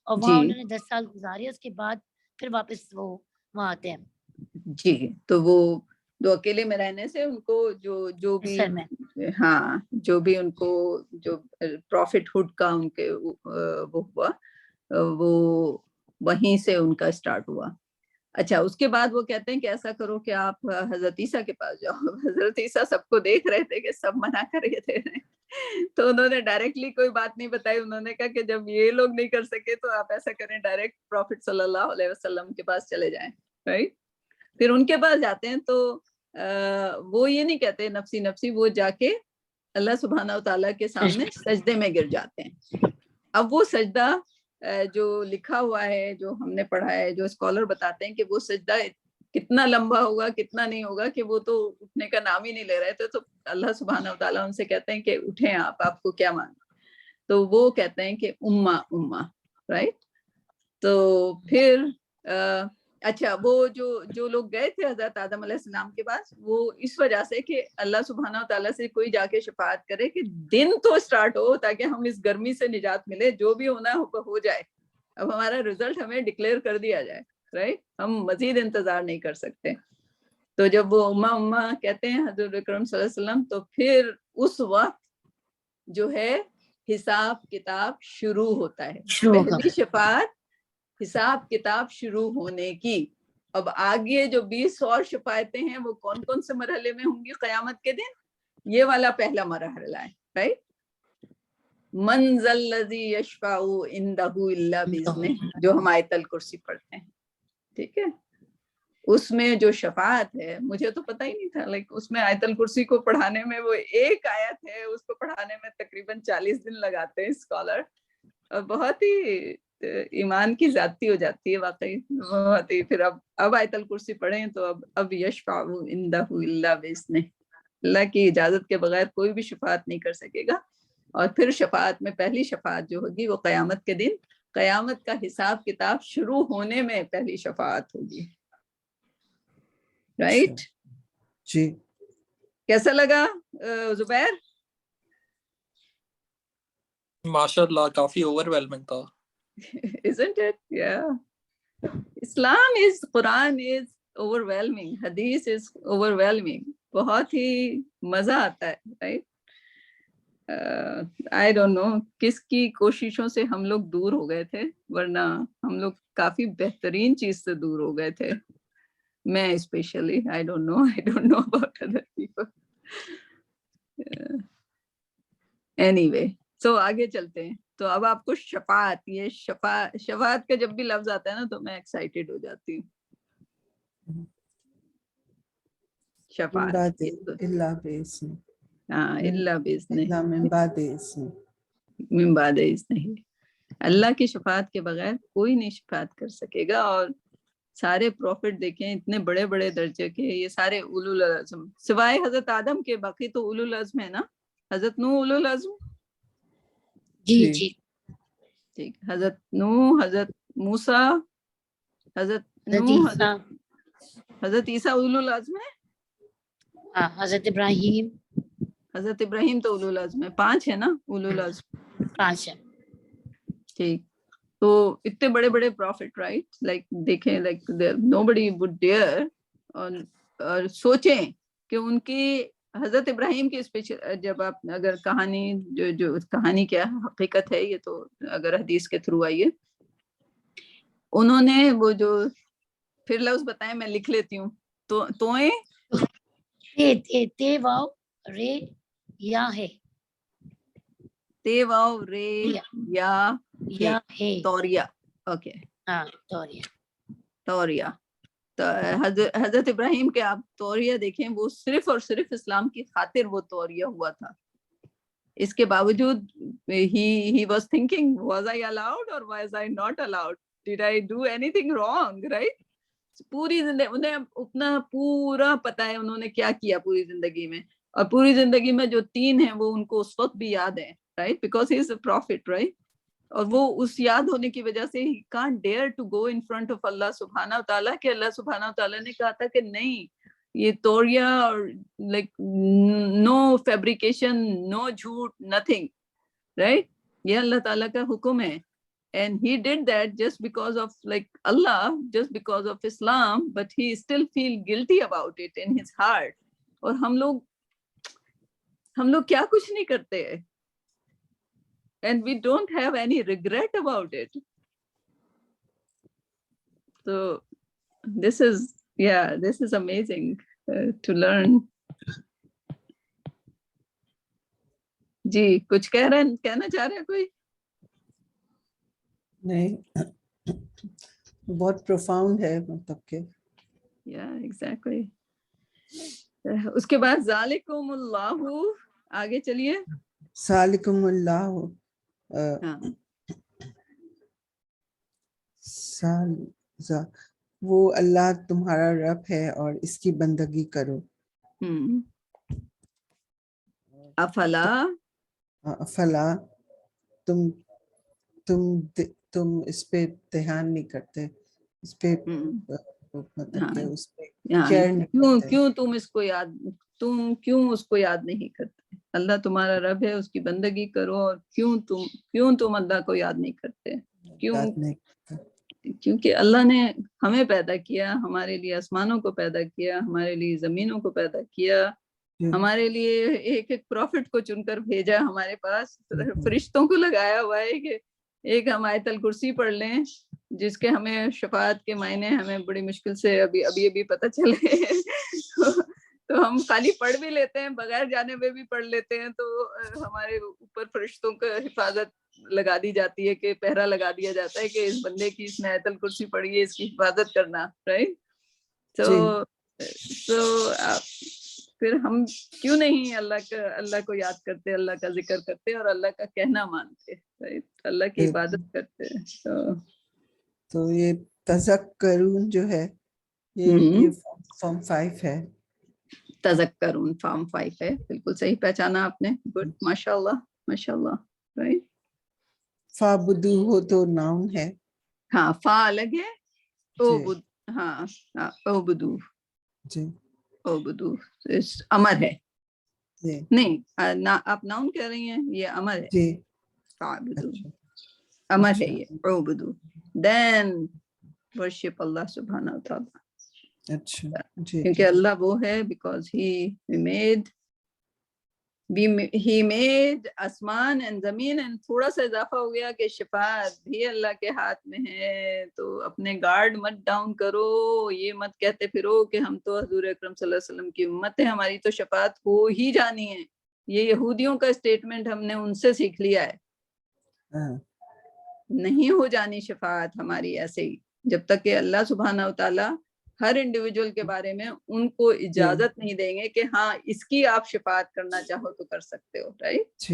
Speaker 8: اور وہاں انہوں نے 10 سال گزارے, اس کے بعد پھر واپس وہ وہاں آتے ہیں.
Speaker 1: جی, تو وہ 2 اکیلے میں رہنے سے ان کو جو بھی ہاں جو بھی ان کو جو پروفٹ ہوڈ کا ان کے وہ ہوا وہ وہیں سے ان کا اسٹارٹ ہوا. اچھا, اس کے بعد وہ کہتے ہیں کہ ایسا کرو کہ آپ حضرت عیسیٰ کے پاس جاؤ. حضرت عیسیٰ سب کو دیکھ رہے تھے کہ سب منع کر رہے تھے, تو انہوں نے ڈائریکٹلی کوئی بات نہیں بتائی. انہوں نے کہا کہ جب یہ لوگ نہیں کر سکے تو آپ ایسا کریں ڈائریکٹ پروفٹ صلی اللہ علیہ وسلم کے پاس چلے جائیں, رائٹ. پھر ان کے پاس جاتے ہیں تو وہ یہ نہیں کہتے نفسی نفسی, وہ جا کے اللہ سبحانہ و تعالیٰ کے سامنے سجدے میں گر جاتے ہیں. اب وہ سجدہ جو لکھا ہوا ہے, جو ہم نے پڑھا ہے, جو اسکالر بتاتے ہیں کہ وہ سجدہ کتنا لمبا ہوگا کتنا نہیں ہوگا کہ وہ تو اٹھنے کا نام ہی نہیں لے رہے تھے. تو اللہ سبحانہ و تعالیٰ ان سے کہتے ہیں کہ اٹھیں آپ کو کیا ماننا. تو وہ کہتے ہیں کہ امہ رائٹ. تو پھر اچھا وہ جو لوگ گئے تھے حضرت آدم علیہ السلام کے پاس, وہ اس وجہ سے کہ اللہ سبحانہ و تعالیٰ سے کوئی جا کے شفاعت کرے کہ دن تو اسٹارٹ ہو تاکہ ہم اس گرمی سے نجات ملے, جو بھی ہونا ہو جائے, اب ہمارا رزلٹ ہمیں ڈکلیئر کر دیا جائے, رائٹ, ہم مزید انتظار نہیں کر سکتے. تو جب وہ امہ کہتے ہیں حضرت اکرم صلی اللہ علیہ وسلم, تو پھر اس وقت جو ہے حساب کتاب شروع ہوتا ہے, پہلی شفاعت حساب کتاب شروع ہونے کی. اب آگے جو 20 اور شفاعتیں ہیں وہ کون کون سے مرحلے میں ہوں گی قیامت کے دن, یہ والا پہلا مرحلہ ہے, رائٹ. من ذا الذی یشفع عندہ الا باذنہ, جو ہم آیت الکرسی پڑھتے ہیں, ٹھیک ہے. اس میں جو شفاعت ہے, مجھے تو پتہ ہی نہیں تھا, لائک اس میں آیت الکرسی کو پڑھانے میں, وہ ایک آیت ہے, اس کو پڑھانے میں تقریباً 40 دن لگاتے ہیں اسکالر. بہت ہی ایمان کی زیادتی ہو جاتی ہے واقعی, بہت ہی. پھر اب آیت الکرسی پڑھیں تو اب یشفع عندہ الا باذنہ, اللہ کی اجازت کے بغیر کوئی بھی شفاعت نہیں کر سکے گا. اور پھر شفاعت میں پہلی شفاعت جو ہوگی وہ قیامت کے دن, قیامت کا حساب کتاب شروع ہونے میں پہلی شفاعت ہوگی, رائٹ.
Speaker 6: جی
Speaker 1: کیسا لگا زبیر؟
Speaker 7: ماشاءاللہ کافی اوور ویلمنگ تھا.
Speaker 1: Isn't it? Yeah. Islam is, Quran is overwhelming, Hadith is overwhelming. بہت ہی مزہ آتا ہے, right? I don't know کس کی کوششوں سے ہم لوگ دور ہو گئے تھے, ورنہ ہم لوگ کافی بہترین چیز سے دور ہو گئے تھے. میں especially, I don't know about other people. Anyway, so آگے چلتے ہیں. تو اب آپ کو شفاعت, یہ شفاعت کا جب بھی لفظ آتا ہے نا تو میں ایکسائٹیڈ ہو جاتی ہوں. شفاعت,
Speaker 6: اللہ باذن,
Speaker 1: ہاں, اللہ باذن,
Speaker 6: اللہ من بعد اذن,
Speaker 1: من بعد اذن. اللہ کی شفاعت کے بغیر کوئی نہیں شفاعت کر سکے گا. اور سارے پروفٹ دیکھیں اتنے بڑے بڑے درجے کے, یہ سارے اولو العزم, سوائے حضرت آدم کے باقی تو اولو العزم ہے نا. حضرت نوح اولو العزم,
Speaker 8: جی جی
Speaker 1: ٹھیک. حضرت نوح, حضرت موسیٰ, حضرت نوح, حضرت عیسیٰ اولو العزم ہے.
Speaker 8: حضرت ابراہیم,
Speaker 1: حضرت ابراہیم تو اولو العزم ہے, 5 ہے نا اولو العزم,
Speaker 8: 5 ہے.
Speaker 1: ٹھیک. تو اتنے بڑے بڑے پروفٹ, رائٹ, لائک دیکھیں, لائک nobody would dare, اور سوچیں کہ ان کی حضرت ابراہیم کی اسپیچ, جب آپ اگر کہانی جو کہانی کیا حقیقت ہے, یہ تو اگر حدیث کے تھرو آئیے, انہوں نے وہ جو پھر لفظ بتائیں, میں لکھ لیتی ہوں. توئیں
Speaker 8: تے واو رے یا ہے,
Speaker 1: تے واو رے یا
Speaker 8: ہے,
Speaker 1: توریہ, اوکے,
Speaker 8: ہاں توریہ,
Speaker 1: توریہ. تو حضرت ابراہیم کے آپ توریہ دیکھیں, وہ صرف اور صرف اسلام کی خاطر وہ توریہ ہوا تھا. اس کے باوجود he was thinking, was I allowed or was I not allowed? Did I do anything wrong? Right? پوری زندگی انہیں اتنا پورا پتا ہے انہوں نے کیا کیا پوری زندگی میں, اور پوری زندگی میں جو 3 ہیں وہ ان کو اس وقت بھی یاد ہیں, right? Because he is a prophet, right? اور وہ اس یاد ہونے کی وجہ سے he can't dare to go in front of اللہ سبحانہ و تعالیٰ, کہ اللہ سبحانہ و تعالیٰ نے کہا تھا کہ نہیں, یہ توریہ اور like no fabrication, no جھوٹ, nothing, right? یہ اللہ تعالیٰ کا حکم ہے. And he did that just because of like Allah, just because of Islam, but he still feel guilty about it in his heart. اور ہم لوگ کیا کچھ نہیں کرتے ہیں, and we don't have any regret about it. So this is amazing to learn. جی کچھ کہنا چاہ رہے ہیں کوئی؟
Speaker 6: نہیں, بہت پروفاؤنڈ ہے, مطلب کہ
Speaker 1: ایگزیکٹلی. اس کے بعد ذالکم اللہ, آگے چلیے.
Speaker 6: ذالکم اللہ, وہ اللہ تمہارا رب ہے اور اس کی بندگی کرو.
Speaker 1: افلا
Speaker 6: تم اس پہ دھیان نہیں کرتے, اس پہ مطلب کہ اس پہ کیئر نہیں کرتے.
Speaker 1: کیوں تم اس کو یاد, تم کیوں اس کو یاد نہیں کرتے؟ اللہ تمہارا رب ہے, اس کی بندگی کرو. اور کیوں تم اللہ کو یاد نہیں کرتے؟ کیوں؟ کیونکہ اللہ نے ہمیں پیدا کیا, ہمارے لیے آسمانوں کو پیدا کیا, ہمارے لیے زمینوں کو پیدا کیا, ہمارے لیے ایک ایک پروفٹ کو چن کر بھیجا ہمارے پاس, فرشتوں کو لگایا ہوا ہے کہ ایک ہم آیت الکرسی پڑھ لیں, جس کے ہمیں شفاعت کے معنی ہمیں بڑی مشکل سے ابھی پتہ چلے. تو ہم خالی پڑھ بھی لیتے ہیں, بغیر جانے میں بھی پڑھ لیتے ہیں, تو ہمارے اوپر فرشتوں کا حفاظت لگا دی جاتی ہے, کہ پہرا لگا دیا جاتا ہے کہ اس بندے کی اس نے آیت الکرسی پڑھی ہے, اس کی حفاظت کرنا, رائٹ. تو پھر ہم کیوں نہیں اللہ کو یاد کرتے, اللہ کا ذکر کرتے اور اللہ کا کہنا مانتے, اللہ کی عبادت کرتے.
Speaker 6: تو یہ تذکرون جو ہے یہ فارم 5 ہے.
Speaker 1: تذکرون فارم 5 ہے, بالکل صحیح پہچانا آپ نے, گڈ, ماشاء اللہ, رائٹ.
Speaker 6: فابدو ہو تو ناؤن ہے.
Speaker 1: ہاں, فا الگ ہے, اوبدو
Speaker 6: جی,
Speaker 1: اوبدو امر ہے. نہیں, آپ ناؤن کہہ رہی ہیں, یہ امر ہے.
Speaker 6: جی,
Speaker 1: فابدو امر ہے یہ, اوبدو, دین ورشپ اللہ سبحانہ و تعالی.
Speaker 6: اچھا جی,
Speaker 1: کیونکہ اللہ وہ ہے, بیکاز he made آسمان and زمین, and تھوڑا سا اضافہ ہو گیا کہ شفاعت بھی اللہ کے ہاتھ میں ہے. تو اپنے گارڈ مت ڈاؤن کرو, یہ مت کہتے پھرو کہ ہم تو حضور اکرم صلی اللہ علیہ وسلم کی امت ہے, ہماری تو شفاعت ہو ہی جانی ہے. یہ یہودیوں کا اسٹیٹمنٹ ہم نے ان سے سیکھ لیا ہے. نہیں ہو جانی شفاعت ہماری ایسے ہی, جب تک کہ اللہ سبحانہ و تعالی ہر انڈیویجول کے بارے میں ان کو اجازت نہیں دیں گے کہ ہاں اس کی آپ شفاعت کرنا چاہو تو کر سکتے ہو, right.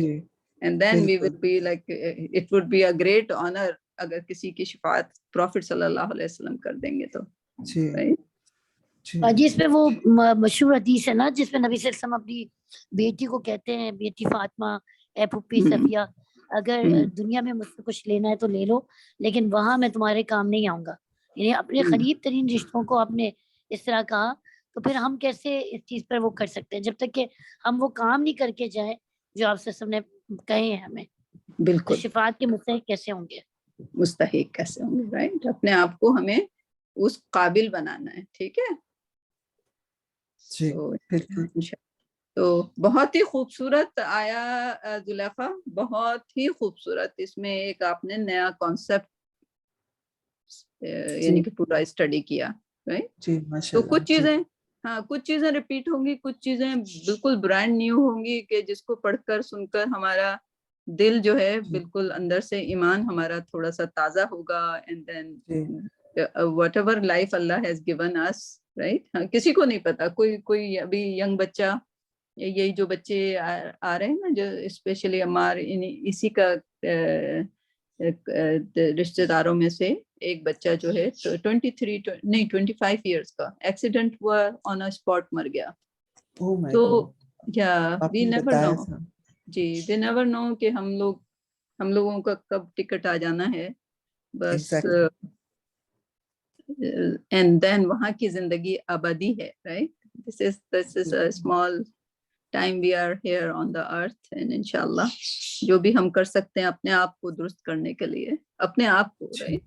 Speaker 1: And then we will be like, it would be a great honour اگر کسی کی شفاعت پروفٹ صلی اللہ علیہ وسلم کر دیں گے تو, رائٹ.
Speaker 8: جس میں وہ مشہور حدیث ہے نا, جس میں نبی صلی اللہ علیہ وسلم اپنی بیٹی کو کہتے ہیں, بیٹی فاطمہ, اے پھپھی صفیہ, اگر دنیا میں مجھ سے کچھ لینا ہے تو لے لو, لیکن وہاں میں تمہارے کام نہیں آؤں گا. یعنی اپنے قریب ترین رشتوں کو آپ نے اس طرح کہا, تو پھر ہم کیسے اس چیز پر وہ کر سکتے ہیں جب تک کہ ہم وہ کام نہیں کر کے جائیں جو آپ سے نے کہے ہیں ہمیں. بالکل, شفاعت کے مستحق کیسے ہوں گے,
Speaker 1: مستحق کیسے ہوں گے, رائٹ. اپنے آپ کو ہمیں اس قابل بنانا ہے, ٹھیک ہے. تو بہت ہی خوبصورت آیا زلیخا, بہت ہی خوبصورت. اس میں ایک آپ نے نیا کانسیپٹ یعنی کہ پورا اسٹڈی کیا, تو کچھ چیزیں ریپیٹ ہوں گی, کچھ چیزیں بالکل برانڈ نیو ہوں گی, کہ جس کو پڑھ کر سن کر ہمارا دل جو ہے بالکل اندر سے ایمان ہمارا تھوڑا سا تازہ ہوگا. And then whatever life اللہ ہیز گیون اس, رائٹ. کسی کو نہیں پتا, کوئی ابھی ینگ بچہ, یہی جو بچے آ رہے ہیں نا, جو اسپیشلی عمار, اسی کا رشتہ داروں میں سے ایک بچہ جو ہے 25 ایئرس کا ایکسیڈنٹ ہوا, آن اسپاٹ مر گیا. تو we never know, G we never know کہ ہم لوگوں کا کب ٹکٹ آ جانا ہے بس. اینڈ دین وہاں کی زندگی ابدی ہے, right. This is a small time we are here on the earth, and inshallah جو بھی ہم کر سکتے ہیں اپنے آپ کو درست کرنے کے لیے, اپنے آپ کو, رائٹ.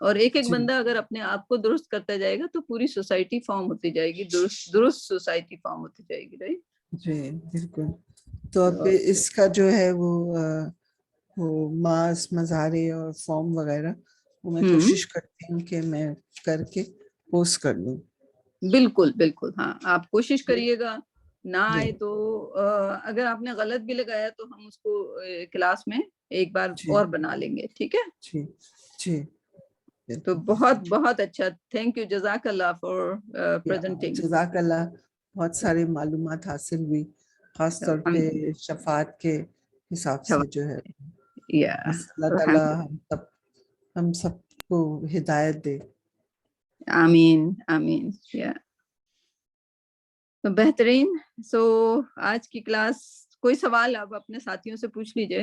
Speaker 1: اور ایک بندہ اگر اپنے آپ کو درست کرتا جائے گا تو پوری سوسائٹی فارم ہوتی جائے گی, درست سوسائٹی فارم ہوتی جائے گی, رائٹ.
Speaker 6: جی بالکل. تو اب اس کا جو ہے وہ ماس مظاہرے اور فارم وغیرہ وہ میں کوشش کرتی ہوں کہ میں کر کے پوسٹ کر دوں.
Speaker 1: بالکل بالکل, ہاں آپ کوشش کریے گا. نہ آئے تو اگر آپ نے غلط بھی لگایا تو ہم اس کو کلاس میں ایک بار اور بنا لیں گے, ٹھیک ہے.
Speaker 6: جی جی,
Speaker 1: تو بہت بہت اچھا, تھینک یو, جزاک اللہ فار پریزنٹنگ.
Speaker 6: جزاک اللہ, بہت ساری معلومات حاصل ہوئی, خاص طور پہ شفاعت کے حساب سے جو ہے. اللہ تعالیٰ ہم سب کو ہدایت دے.
Speaker 1: آمین آمین. تو بہترین. سو آج کی کلاس, کوئی سوال آپ اپنے ساتھیوں سے پوچھ لیجئے.